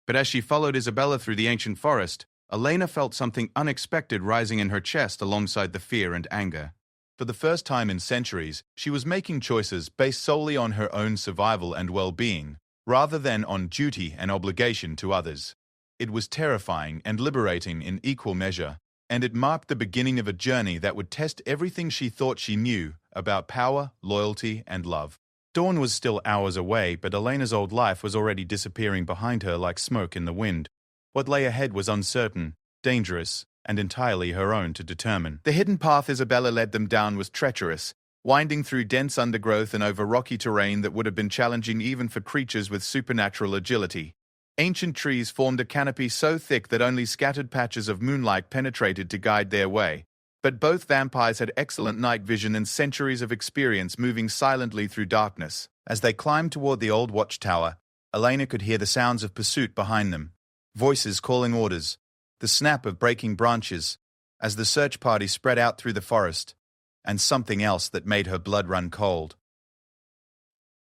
But as she followed Isabella through the ancient forest, Elena felt something unexpected rising in her chest alongside the fear and anger. For the first time in centuries, she was making choices based solely on her own survival and well-being, rather than on duty and obligation to others. It was terrifying and liberating in equal measure, and it marked the beginning of a journey that would test everything she thought she knew about power, loyalty, and love. Dawn was still hours away, but Elena's old life was already disappearing behind her like smoke in the wind. What lay ahead was uncertain, dangerous, and entirely her own to determine. The hidden path Isabella led them down was treacherous, winding through dense undergrowth and over rocky terrain that would have been challenging even for creatures with supernatural agility. Ancient trees formed a canopy so thick that only scattered patches of moonlight penetrated to guide their way. But both vampires had excellent night vision and centuries of experience moving silently through darkness. As they climbed toward the old watchtower, Elena could hear the sounds of pursuit behind them, voices calling orders, the snap of breaking branches, as the search party spread out through the forest, and something else that made her blood run cold.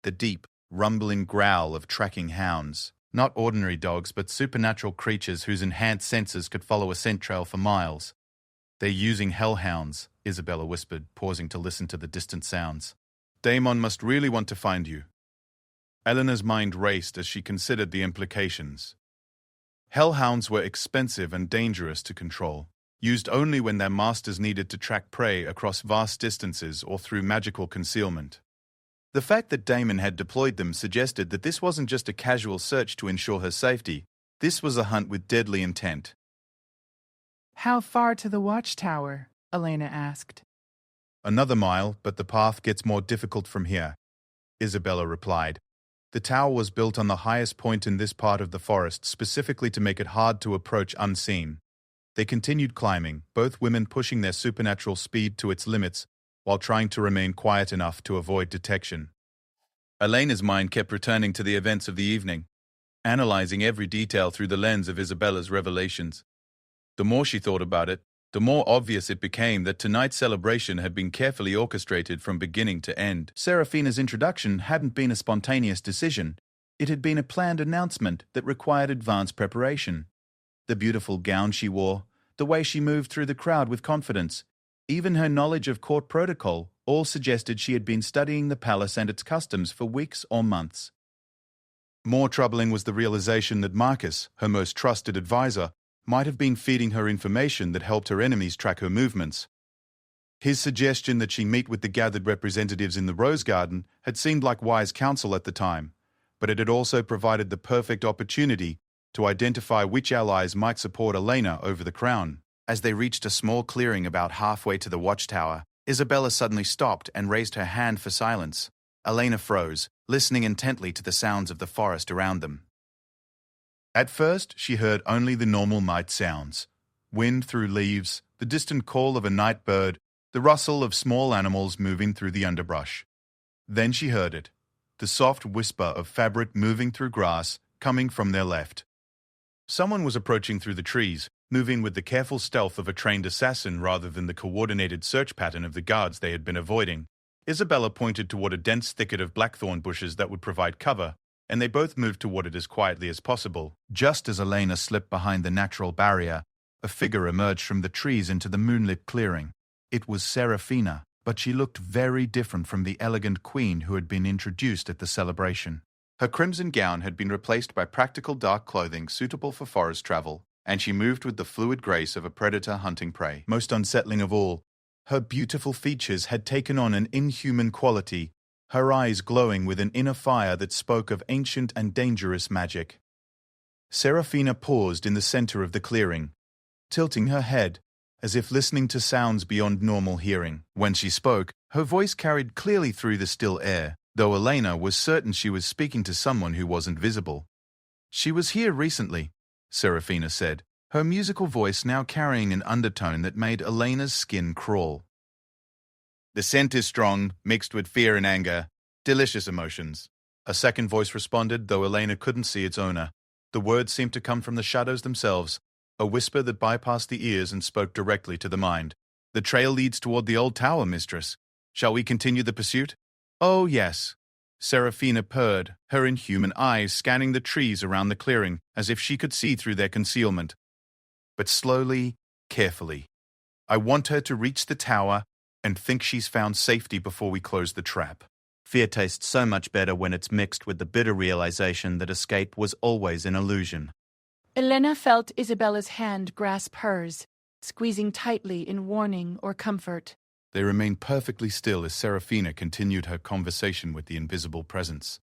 The deep, rumbling growl of tracking hounds. Not ordinary dogs, but supernatural creatures whose enhanced senses could follow a scent trail for miles. "They're using hellhounds," Isabella whispered, pausing to listen to the distant sounds. "Daemon must really want to find you." Eleanor's mind raced as she considered the implications. Hellhounds were expensive and dangerous to control, used only when their masters needed to track prey across vast distances or through magical concealment. The fact that Daemon had deployed them suggested that this wasn't just a casual search to ensure her safety. This was a hunt with deadly intent. "How far to the watchtower?" Elena asked. "Another mile, but the path gets more difficult from here," Isabella replied. The tower was built on the highest point in this part of the forest specifically to make it hard to approach unseen. They continued climbing, both women pushing their supernatural speed to its limits while trying to remain quiet enough to avoid detection. Elena's mind kept returning to the events of the evening, analyzing every detail through the lens of Isabella's revelations. The more she thought about it, the more obvious it became that tonight's celebration had been carefully orchestrated from beginning to end. Serafina's introduction hadn't been a spontaneous decision. It had been a planned announcement that required advanced preparation. The beautiful gown she wore, the way she moved through the crowd with confidence, even her knowledge of court protocol, all suggested she had been studying the palace and its customs for weeks or months. More troubling was the realization that Marcus, her most trusted advisor, might have been feeding her information that helped her enemies track her movements. His suggestion that she meet with the gathered representatives in the Rose Garden had seemed like wise counsel at the time, but it had also provided the perfect opportunity to identify which allies might support Elena over the crown. As they reached a small clearing about halfway to the watchtower, Isabella suddenly stopped and raised her hand for silence. Elena froze, listening intently to the sounds of the forest around them. At first, she heard only the normal night sounds: wind through leaves, the distant call of a night bird, the rustle of small animals moving through the underbrush. Then she heard it, the soft whisper of fabric moving through grass, coming from their left. Someone was approaching through the trees, moving with the careful stealth of a trained assassin rather than the coordinated search pattern of the guards they had been avoiding. Isabella pointed toward a dense thicket of blackthorn bushes that would provide cover, and they both moved toward it as quietly as possible. Just as Elena slipped behind the natural barrier, a figure emerged from the trees into the moonlit clearing. It was Serafina, but she looked very different from the elegant queen who had been introduced at the celebration. Her crimson gown had been replaced by practical dark clothing suitable for forest travel, and she moved with the fluid grace of a predator hunting prey. Most unsettling of all, her beautiful features had taken on an inhuman quality, her eyes glowing with an inner fire that spoke of ancient and dangerous magic. Serafina paused in the center of the clearing, tilting her head, as if listening to sounds beyond normal hearing. When she spoke, her voice carried clearly through the still air, though Elena was certain she was speaking to someone who wasn't visible. "She was here recently," Serafina said, her musical voice now carrying an undertone that made Elena's skin crawl. "The scent is strong, mixed with fear and anger. Delicious emotions." A second voice responded, though Elena couldn't see its owner. The words seemed to come from the shadows themselves, a whisper that bypassed the ears and spoke directly to the mind. "The trail leads toward the old tower, mistress. Shall we continue the pursuit?" "Oh, yes," Serafina purred, her inhuman eyes scanning the trees around the clearing as if she could see through their concealment. "But slowly, carefully. I want her to reach the tower and think she's found safety before we close the trap." Fear tastes so much better when it's mixed with the bitter realization that escape was always an illusion. Elena felt Isabella's hand grasp hers, squeezing tightly in warning or comfort. They remained perfectly still as Serafina continued her conversation with the invisible presence.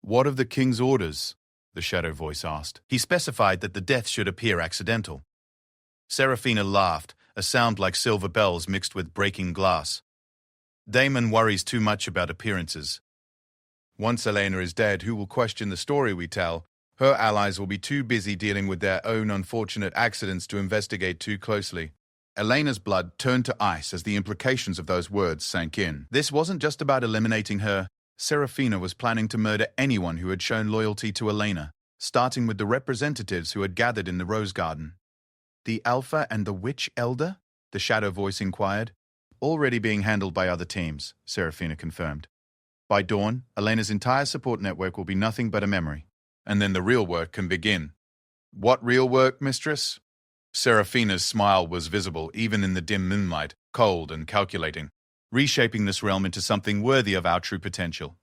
"What of the king's orders?" the shadow voice asked. "He specified that the death should appear accidental." Serafina laughed, a sound like silver bells mixed with breaking glass. "Damon worries too much about appearances. Once Elena is dead, who will question the story we tell? Her allies will be too busy dealing with their own unfortunate accidents to investigate too closely." Elena's blood turned to ice as the implications of those words sank in. This wasn't just about eliminating her. Serafina was planning to murder anyone who had shown loyalty to Elena, starting with the representatives who had gathered in the Rose Garden. "The Alpha and the Witch Elder?" the shadow voice inquired. "Already being handled by other teams," Serafina confirmed. "By dawn, Elena's entire support network will be nothing but a memory. And then the real work can begin." "What real work, mistress?" Serafina's smile was visible even in the dim moonlight, cold and calculating. "Reshaping this realm into something worthy of our true potential.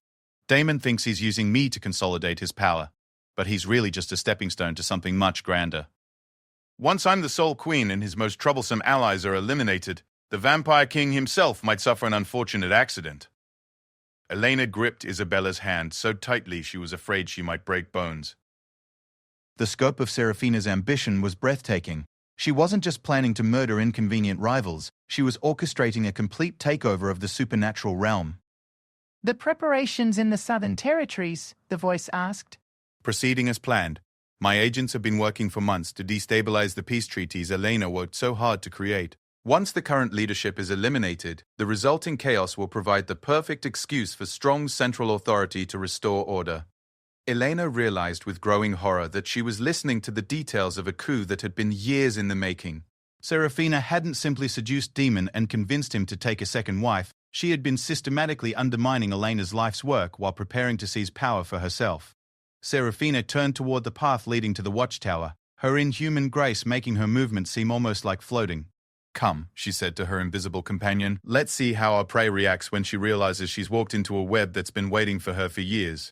Damon thinks he's using me to consolidate his power, but he's really just a stepping stone to something much grander. Once I'm the sole queen and his most troublesome allies are eliminated, the Vampire King himself might suffer an unfortunate accident." Elena gripped Isabella's hand so tightly she was afraid she might break bones. The scope of Serafina's ambition was breathtaking. She wasn't just planning to murder inconvenient rivals, she was orchestrating a complete takeover of the supernatural realm. "The preparations in the Southern Territories?" the voice asked. "Proceeding as planned. My agents have been working for months to destabilize the peace treaties Elena worked so hard to create. Once the current leadership is eliminated, the resulting chaos will provide the perfect excuse for strong central authority to restore order." Elena realized with growing horror that she was listening to the details of a coup that had been years in the making. Serafina hadn't simply seduced Demon and convinced him to take a second wife. She had been systematically undermining Elena's life's work while preparing to seize power for herself. Serafina turned toward the path leading to the watchtower, her inhuman grace making her movement seem almost like floating. "Come," she said to her invisible companion, "let's see how our prey reacts when she realizes she's walked into a web that's been waiting for her for years."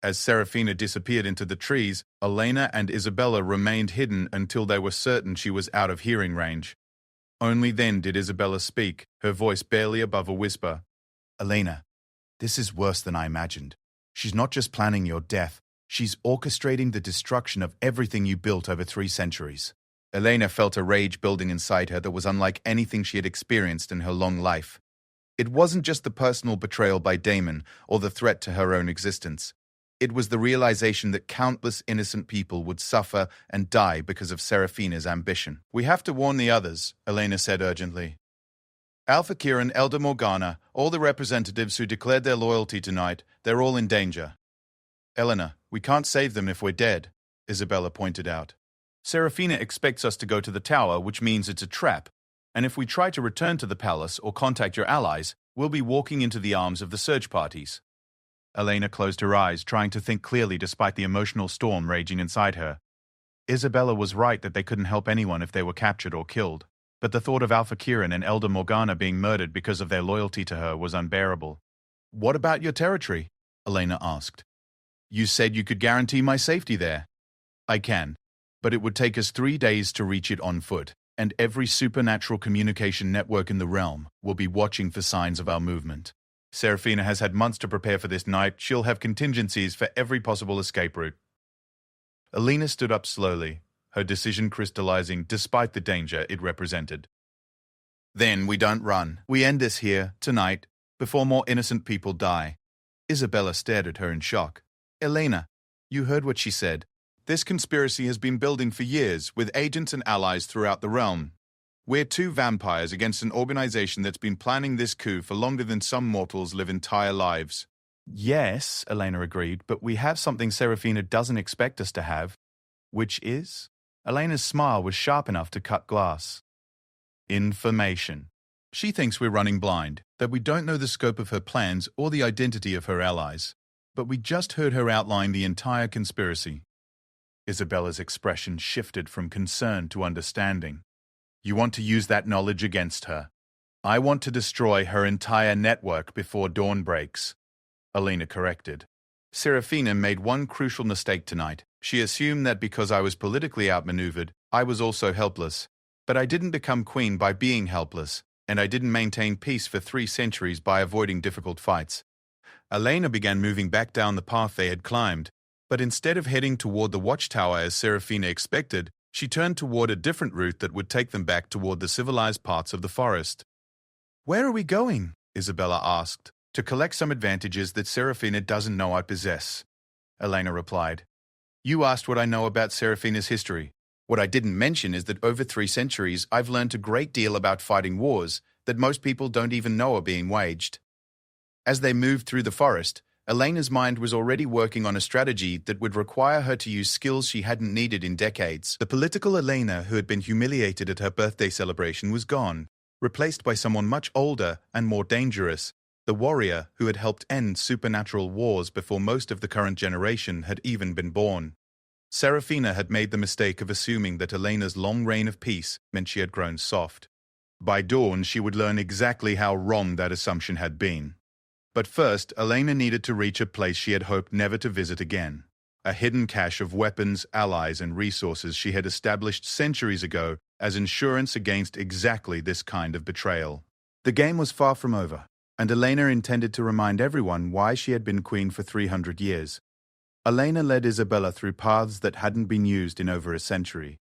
As Serafina disappeared into the trees, Elena and Isabella remained hidden until they were certain she was out of hearing range. Only then did Isabella speak, her voice barely above a whisper. "Elena, this is worse than I imagined. She's not just planning your death, she's orchestrating the destruction of everything you built over 3 centuries. Elena felt a rage building inside her that was unlike anything she had experienced in her long life. It wasn't just the personal betrayal by Damon or the threat to her own existence. It was the realization that countless innocent people would suffer and die because of Serafina's ambition. "We have to warn the others," Elena said urgently. "Alpha Kieran, Elder Morgana, all the representatives who declared their loyalty tonight, they're all in danger." "Elena, we can't save them if we're dead," Isabella pointed out. "Serafina expects us to go to the tower, which means it's a trap. And if we try to return to the palace or contact your allies, we'll be walking into the arms of the search parties." Elena closed her eyes, trying to think clearly despite the emotional storm raging inside her. Isabella was right that they couldn't help anyone if they were captured or killed. but the thought of Alpha Kieran and Elder Morgana being murdered because of their loyalty to her was unbearable. "What about your territory?" Elena asked. "You said you could guarantee my safety there." "I can, but it would take us 3 days to reach it on foot, and every supernatural communication network in the realm will be watching for signs of our movement. Seraphina has had months to prepare for this night. She'll have contingencies for every possible escape route." Elena stood up slowly, her decision crystallizing despite the danger it represented. "Then we don't run. We end this here, tonight, before more innocent people die." Isabella stared at her in shock. "Elena, you heard what she said. This conspiracy has been building for years, with agents and allies throughout the realm. We're 2 vampires against an organization that's been planning this coup for longer than some mortals live entire lives." "Yes," Elena agreed, "but we have something Seraphina doesn't expect us to have." "Which is?" Elena's smile was sharp enough to cut glass. "Information. She thinks we're running blind, that we don't know the scope of her plans or the identity of her allies. But we just heard her outline the entire conspiracy." Isabella's expression shifted from concern to understanding. "You want to use that knowledge against her. I want to destroy her entire network before dawn breaks," Elena corrected. "Seraphina made one crucial mistake tonight. She assumed that because I was politically outmaneuvered, I was also helpless. But I didn't become queen by being helpless, and I didn't maintain peace for 3 centuries by avoiding difficult fights." Elena began moving back down the path they had climbed, but instead of heading toward the watchtower as Seraphina expected, she turned toward a different route that would take them back toward the civilized parts of the forest. "Where are we going?" Isabella asked. "To collect some advantages that Seraphina doesn't know I possess," Elena replied. "You asked what I know about Seraphina's history. What I didn't mention is that over 3 centuries I've learned a great deal about fighting wars that most people don't even know are being waged." As they moved through the forest, Elena's mind was already working on a strategy that would require her to use skills she hadn't needed in decades. The political Elena who had been humiliated at her birthday celebration was gone, replaced by someone much older and more dangerous, the warrior who had helped end supernatural wars before most of the current generation had even been born. Seraphina had made the mistake of assuming that Elena's long reign of peace meant she had grown soft. By dawn, she would learn exactly how wrong that assumption had been. But first, Elena needed to reach a place she had hoped never to visit again. A hidden cache of weapons, allies, and resources she had established centuries ago as insurance against exactly this kind of betrayal. The game was far from over, and Elena intended to remind everyone why she had been queen for 300 years. Elena led Isabella through paths that hadn't been used in over a century.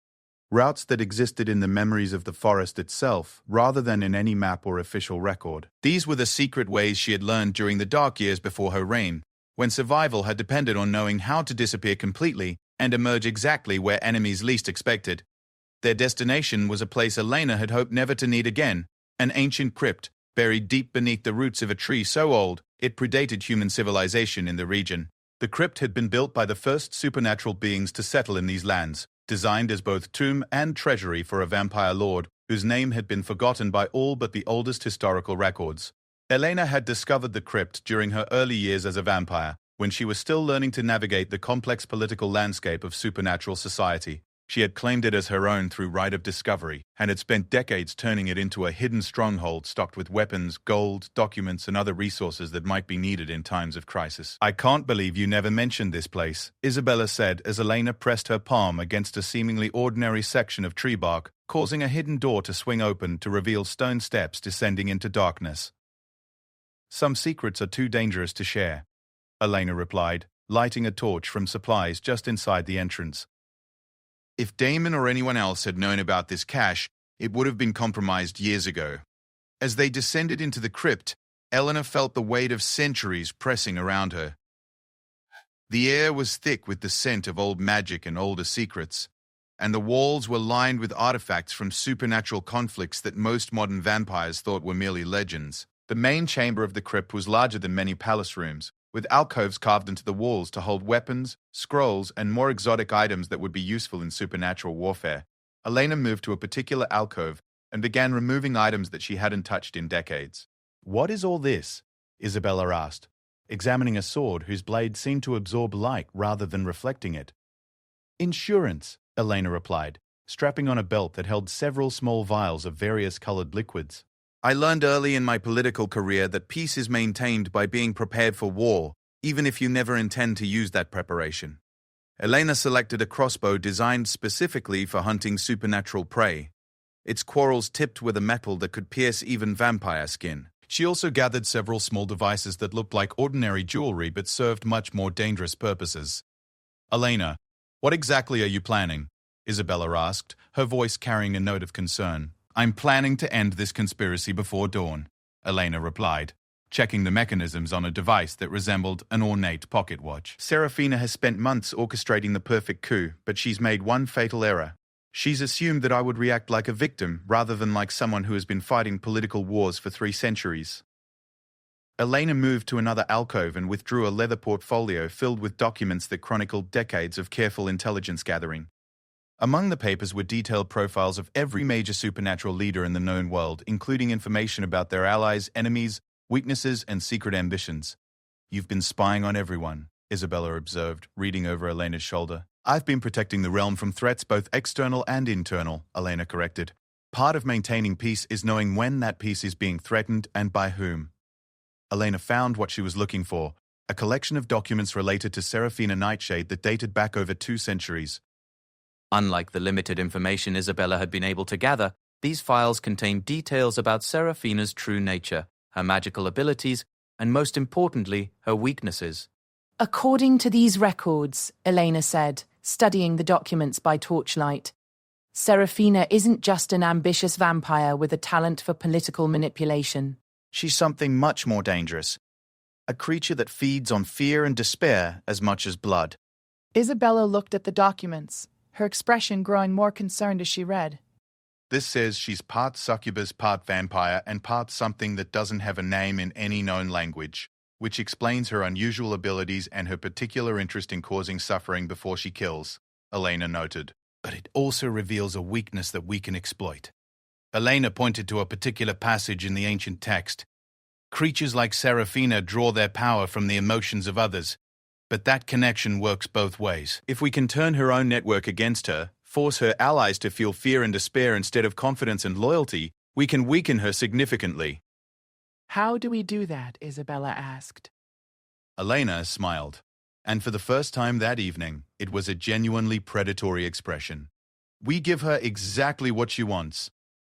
Routes that existed in the memories of the forest itself, rather than in any map or official record. These were the secret ways she had learned during the dark years before her reign, when survival had depended on knowing how to disappear completely and emerge exactly where enemies least expected. Their destination was a place Elena had hoped never to need again, an ancient crypt buried deep beneath the roots of a tree so old it predated human civilization in the region. The crypt had been built by the first supernatural beings to settle in these lands, designed as both tomb and treasury for a vampire lord whose name had been forgotten by all but the oldest historical records. Elena had discovered the crypt during her early years as a vampire, when she was still learning to navigate the complex political landscape of supernatural society. She had claimed it as her own through right of discovery, and had spent decades turning it into a hidden stronghold stocked with weapons, gold, documents, and other resources that might be needed in times of crisis. "I can't believe you never mentioned this place," Isabella said as Elena pressed her palm against a seemingly ordinary section of tree bark, causing a hidden door to swing open to reveal stone steps descending into darkness. "Some secrets are too dangerous to share," Elena replied, lighting a torch from supplies just inside the entrance. If Damon or anyone else had known about this cache, it would have been compromised years ago. As they descended into the crypt, Eleanor felt the weight of centuries pressing around her. The air was thick with the scent of old magic and older secrets, and the walls were lined with artifacts from supernatural conflicts that most modern vampires thought were merely legends. The main chamber of the crypt was larger than many palace rooms, with alcoves carved into the walls to hold weapons, scrolls, and more exotic items that would be useful in supernatural warfare. Elena moved to a particular alcove and began removing items that she hadn't touched in decades. "What is all this?" Isabella asked, examining a sword whose blade seemed to absorb light rather than reflecting it. "Insurance," Elena replied. strapping on a belt that held several small vials of various colored liquids. I learned early in my political career that peace is maintained by being prepared for war, even if you never intend to use that preparation. Elena selected a crossbow designed specifically for hunting supernatural prey. Its quarrels tipped with a metal that could pierce even vampire skin. She also gathered several small devices that looked like ordinary jewelry but served much more dangerous purposes. Elena, what exactly are you planning? Isabella asked, her voice carrying a note of concern. I'm planning to end this conspiracy before dawn, Elena replied, checking the mechanisms on a device that resembled an ornate pocket watch. Serafina has spent months orchestrating the perfect coup, but she's made one fatal error. She's assumed that I would react like a victim rather than like someone who has been fighting political wars for 3 centuries. Elena moved to another alcove and withdrew a leather portfolio filled with documents that chronicled decades of careful intelligence gathering. Among the papers were detailed profiles of every major supernatural leader in the known world, including information about their allies, enemies, weaknesses, and secret ambitions. You've been spying on everyone, Isabella observed, reading over Elena's shoulder. I've been protecting the realm from threats both external and internal, Elena corrected. Part of maintaining peace is knowing when that peace is being threatened and by whom. Elena found what she was looking for, a collection of documents related to Serafina Nightshade that dated back over 2 centuries. Unlike the limited information Isabella had been able to gather, these files contained details about Serafina's true nature, her magical abilities, and most importantly, her weaknesses. According to these records, Elena said, studying the documents by torchlight, Serafina isn't just an ambitious vampire with a talent for political manipulation. She's something much more dangerous. A creature that feeds on fear and despair as much as blood. Isabella looked at the documents, her expression growing more concerned as she read. This says she's part succubus, part vampire, and part something that doesn't have a name in any known language, which explains her unusual abilities and her particular interest in causing suffering before she kills, Elena noted. But it also reveals a weakness that we can exploit. Elena pointed to a particular passage in the ancient text. Creatures like Serafina draw their power from the emotions of others, but that connection works both ways. If we can turn her own network against her, force her allies to feel fear and despair instead of confidence and loyalty, we can weaken her significantly. How do we do that? Isabella asked. Elena smiled, and for the first time that evening, it was a genuinely predatory expression. We give her exactly what she wants,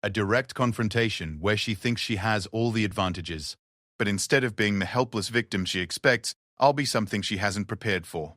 a direct confrontation where she thinks she has all the advantages. But instead of being the helpless victim she expects, I'll be something she hasn't prepared for.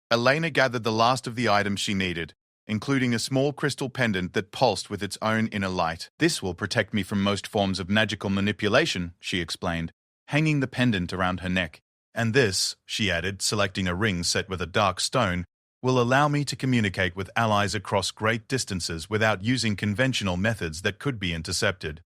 Elena gathered the last of the items she needed, including a small crystal pendant that pulsed with its own inner light. This will protect me from most forms of magical manipulation, she explained, hanging the pendant around her neck. And this, she added, selecting a ring set with a dark stone, will allow me to communicate with allies across great distances without using conventional methods that could be intercepted.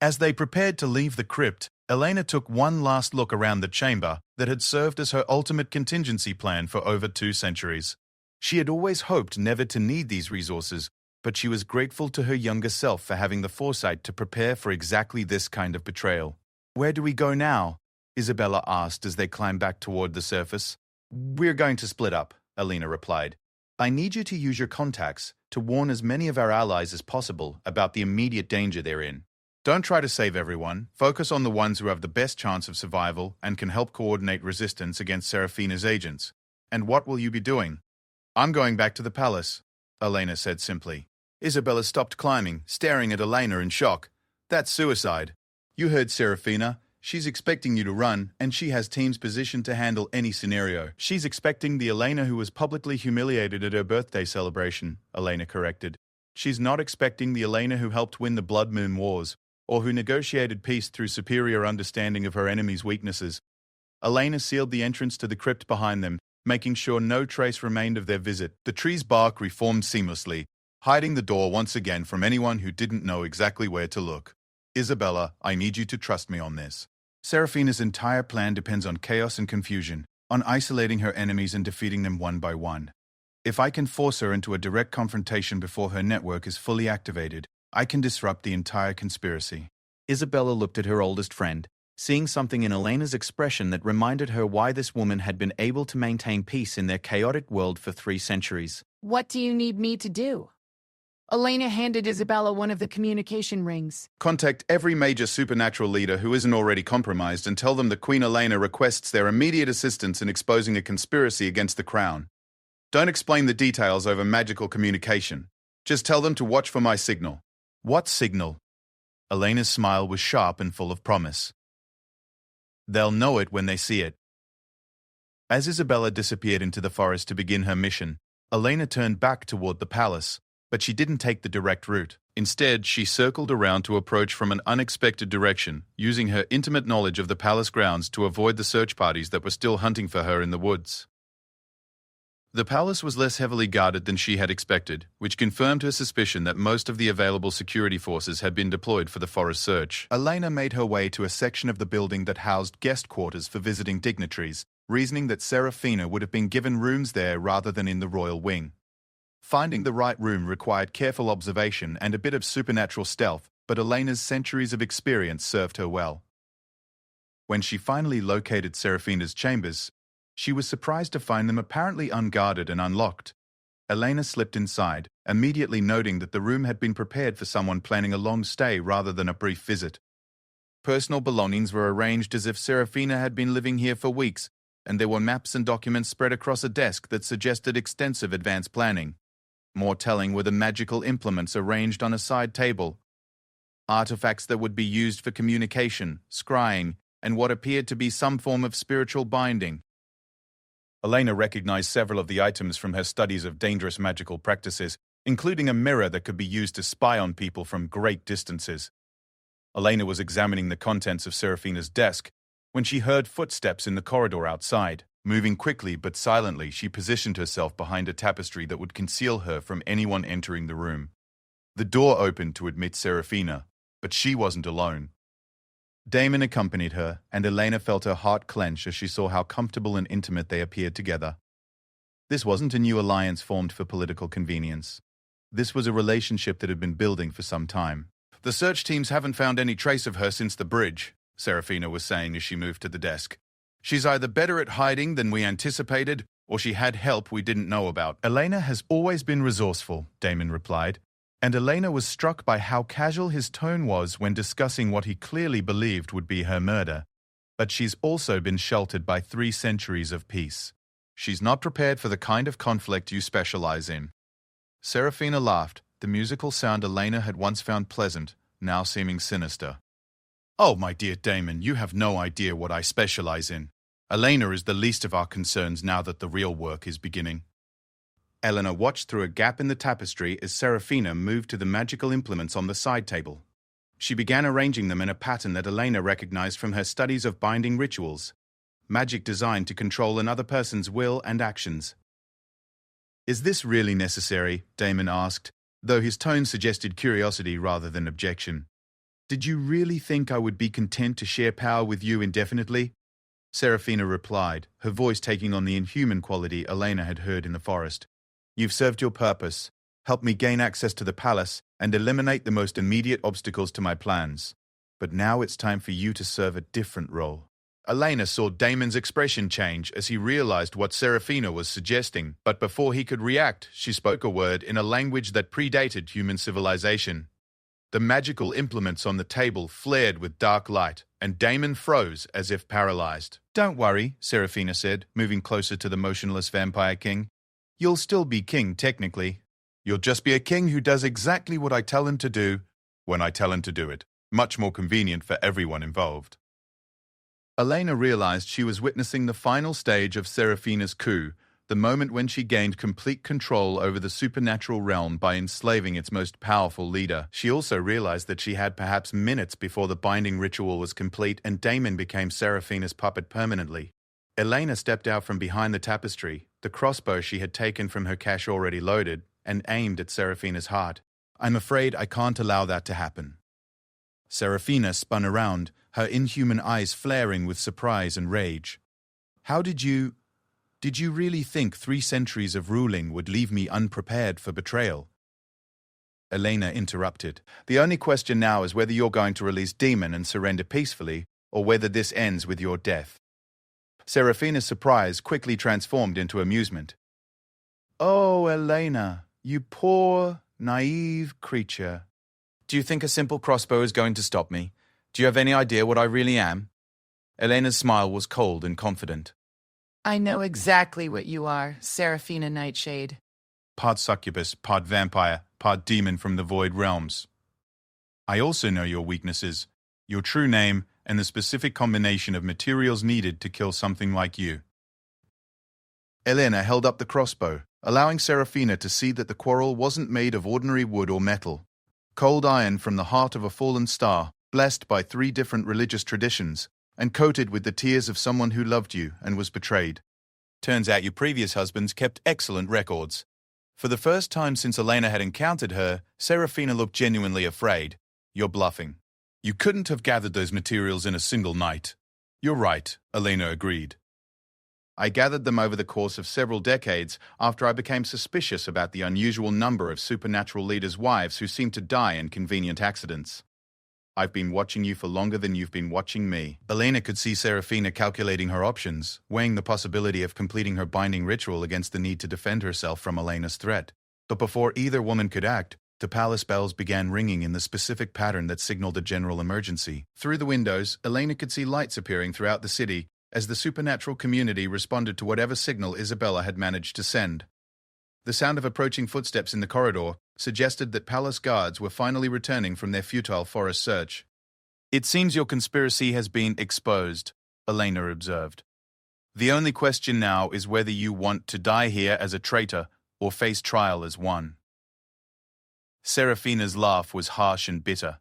As they prepared to leave the crypt, Elena took one last look around the chamber that had served as her ultimate contingency plan for over 2 centuries. She had always hoped never to need these resources, but she was grateful to her younger self for having the foresight to prepare for exactly this kind of betrayal. Where do we go now? Isabella asked as they climbed back toward the surface. We're going to split up, Elena replied. I need you to use your contacts to warn as many of our allies as possible about the immediate danger they're in. Don't try to save everyone. Focus on the ones who have the best chance of survival and can help coordinate resistance against Serafina's agents. And what will you be doing? I'm going back to the palace, Elena said simply. Isabella stopped climbing, staring at Elena in shock. That's suicide. You heard Serafina. She's expecting you to run, and she has teams positioned to handle any scenario. She's expecting the Elena who was publicly humiliated at her birthday celebration, Elena corrected. She's not expecting the Elena who helped win the Blood Moon Wars, or who negotiated peace through superior understanding of her enemy's weaknesses. Elena sealed the entrance to the crypt behind them, making sure no trace remained of their visit. The tree's bark reformed seamlessly, hiding the door once again from anyone who didn't know exactly where to look. Isabella, I need you to trust me on this. Serafina's entire plan depends on chaos and confusion, on isolating her enemies and defeating them one by one. If I can force her into a direct confrontation before her network is fully activated, I can disrupt the entire conspiracy. Isabella looked at her oldest friend, seeing something in Elena's expression that reminded her why this woman had been able to maintain peace in their chaotic world for 3 centuries. What do you need me to do? Elena handed Isabella one of the communication rings. Contact every major supernatural leader who isn't already compromised and tell them that Queen Elena requests their immediate assistance in exposing a conspiracy against the crown. Don't explain the details over magical communication. Just tell them to watch for my signal. What signal? Elena's smile was sharp and full of promise. They'll know it when they see it. As Isabella disappeared into the forest to begin her mission, Elena turned back toward the palace, but she didn't take the direct route. Instead, she circled around to approach from an unexpected direction, using her intimate knowledge of the palace grounds to avoid the search parties that were still hunting for her in the woods. The palace was less heavily guarded than she had expected, which confirmed her suspicion that most of the available security forces had been deployed for the forest search. Elena made her way to a section of the building that housed guest quarters for visiting dignitaries, reasoning that Serafina would have been given rooms there rather than in the royal wing. Finding the right room required careful observation and a bit of supernatural stealth, but Elena's centuries of experience served her well. When she finally located Serafina's chambers, she was surprised to find them apparently unguarded and unlocked. Elena slipped inside, immediately noting that the room had been prepared for someone planning a long stay rather than a brief visit. Personal belongings were arranged as if Serafina had been living here for weeks, and there were maps and documents spread across a desk that suggested extensive advanced planning. More telling were the magical implements arranged on a side table, artifacts that would be used for communication, scrying, and what appeared to be some form of spiritual binding. Elena recognized several of the items from her studies of dangerous magical practices, including a mirror that could be used to spy on people from great distances. Elena was examining the contents of Serafina's desk when she heard footsteps in the corridor outside. Moving quickly but silently, she positioned herself behind a tapestry that would conceal her from anyone entering the room. The door opened to admit Serafina, but she wasn't alone. Damon accompanied her, and Elena felt her heart clench as she saw how comfortable and intimate they appeared together. This wasn't a new alliance formed for political convenience. This was a relationship that had been building for some time. "The search teams haven't found any trace of her since the bridge," Serafina was saying as she moved to the desk. "She's either better at hiding than we anticipated, or she had help we didn't know about." "Elena has always been resourceful," Damon replied, and Elena was struck by how casual his tone was when discussing what he clearly believed would be her murder. "But she's also been sheltered by 3 centuries of peace. She's not prepared for the kind of conflict you specialize in." Serafina laughed, the musical sound Elena had once found pleasant, now seeming sinister. "Oh, my dear Damon, you have no idea what I specialize in. Elena is the least of our concerns now that the real work is beginning." Elena watched through a gap in the tapestry as Serafina moved to the magical implements on the side table. She began arranging them in a pattern that Elena recognized from her studies of binding rituals, magic designed to control another person's will and actions. "Is this really necessary?" Damon asked, though his tone suggested curiosity rather than objection. "Did you really think I would be content to share power with you indefinitely?" Serafina replied, her voice taking on the inhuman quality Elena had heard in the forest. "You've served your purpose, helped me gain access to the palace, and eliminate the most immediate obstacles to my plans. But now it's time for you to serve a different role." Elena saw Damon's expression change as he realized what Serafina was suggesting, but before he could react, she spoke a word in a language that predated human civilization. The magical implements on the table flared with dark light, and Damon froze as if paralyzed. "Don't worry," Serafina said, moving closer to the motionless vampire king. "You'll still be king, technically. You'll just be a king who does exactly what I tell him to do, when I tell him to do it. Much more convenient for everyone involved." Elena realized she was witnessing the final stage of Serafina's coup, the moment when she gained complete control over the supernatural realm by enslaving its most powerful leader. She also realized that she had perhaps minutes before the binding ritual was complete and Damon became Serafina's puppet permanently. Elena stepped out from behind the tapestry, the crossbow she had taken from her cache already loaded, and aimed at Serafina's heart. "I'm afraid I can't allow that to happen." Serafina spun around, her inhuman eyes flaring with surprise and rage. "How did you really think 3 centuries of ruling would leave me unprepared for betrayal?" Elena interrupted. "The only question now is whether you're going to release Demon and surrender peacefully, or whether this ends with your death." Serafina's surprise quickly transformed into amusement. "Oh, Elena, you poor, naive creature. Do you think a simple crossbow is going to stop me? Do you have any idea what I really am? Elena's smile was cold and confident. I know exactly what you are, Seraphina Nightshade. Part succubus, part vampire, part demon from the void realms. I also know your weaknesses, your true name, and the specific combination of materials needed to kill something like you. Elena held up the crossbow, allowing Seraphina to see that the quarrel wasn't made of ordinary wood or metal. Cold iron from the heart of a fallen star, blessed by 3 different religious traditions, and coated with the tears of someone who loved you and was betrayed. Turns out your previous husbands kept excellent records. For the first time since Elena had encountered her, Seraphina looked genuinely afraid. You're bluffing. You couldn't have gathered those materials in a single night. You're right, Elena agreed. I gathered them over the course of several decades after I became suspicious about the unusual number of supernatural leaders' wives who seemed to die in convenient accidents. I've been watching you for longer than you've been watching me. Elena could see Seraphina calculating her options, weighing the possibility of completing her binding ritual against the need to defend herself from Elena's threat. But before either woman could act, the palace bells began ringing in the specific pattern that signaled a general emergency. Through the windows, Elena could see lights appearing throughout the city as the supernatural community responded to whatever signal Isabella had managed to send. The sound of approaching footsteps in the corridor suggested that palace guards were finally returning from their futile forest search. It seems your conspiracy has been exposed, Elena observed. The only question now is whether you want to die here as a traitor or face trial as one. Seraphina's laugh was harsh and bitter.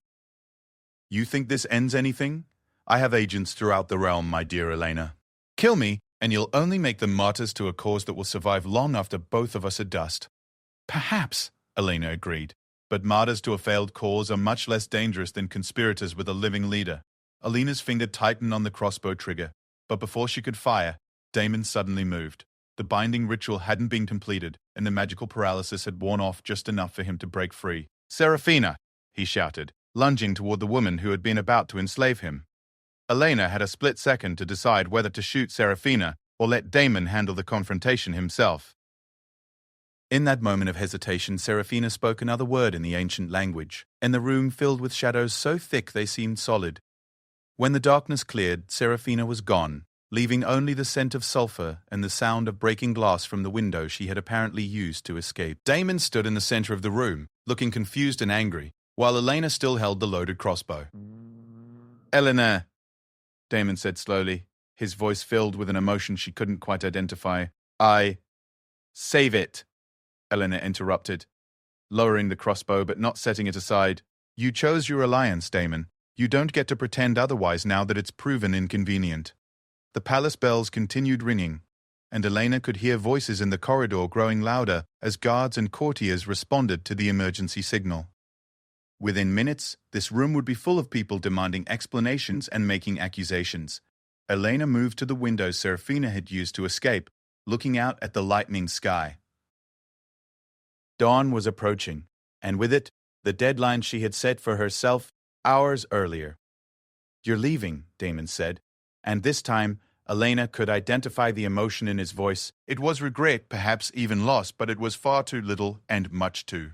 You think this ends anything? I have agents throughout the realm, my dear Elena. Kill me, and you'll only make them martyrs to a cause that will survive long after both of us are dust. Perhaps, Elena agreed, but martyrs to a failed cause are much less dangerous than conspirators with a living leader. Elena's finger tightened on the crossbow trigger, but before she could fire, Damon suddenly moved. The binding ritual hadn't been completed, and the magical paralysis had worn off just enough for him to break free. Seraphina, he shouted, lunging toward the woman who had been about to enslave him. Elena had a split second to decide whether to shoot Seraphina or let Damon handle the confrontation himself. In that moment of hesitation, Seraphina spoke another word in the ancient language, and the room filled with shadows so thick they seemed solid. When the darkness cleared, Seraphina was gone, leaving only the scent of sulfur and the sound of breaking glass from the window she had apparently used to escape. Damon stood in the center of the room, looking confused and angry, while Elena still held the loaded crossbow. Elena, Damon said slowly, his voice filled with an emotion she couldn't quite identify. Save it, Elena interrupted, lowering the crossbow but not setting it aside. You chose your alliance, Damon. You don't get to pretend otherwise now that it's proven inconvenient. The palace bells continued ringing, and Elena could hear voices in the corridor growing louder as guards and courtiers responded to the emergency signal. Within minutes, this room would be full of people demanding explanations and making accusations. Elena moved to the window Seraphina had used to escape, looking out at the lightening sky. Dawn was approaching, and with it, the deadline she had set for herself hours earlier. You're leaving, Damon said, and this time, Elena could identify the emotion in his voice. It was regret, perhaps even loss, but it was far too little and much too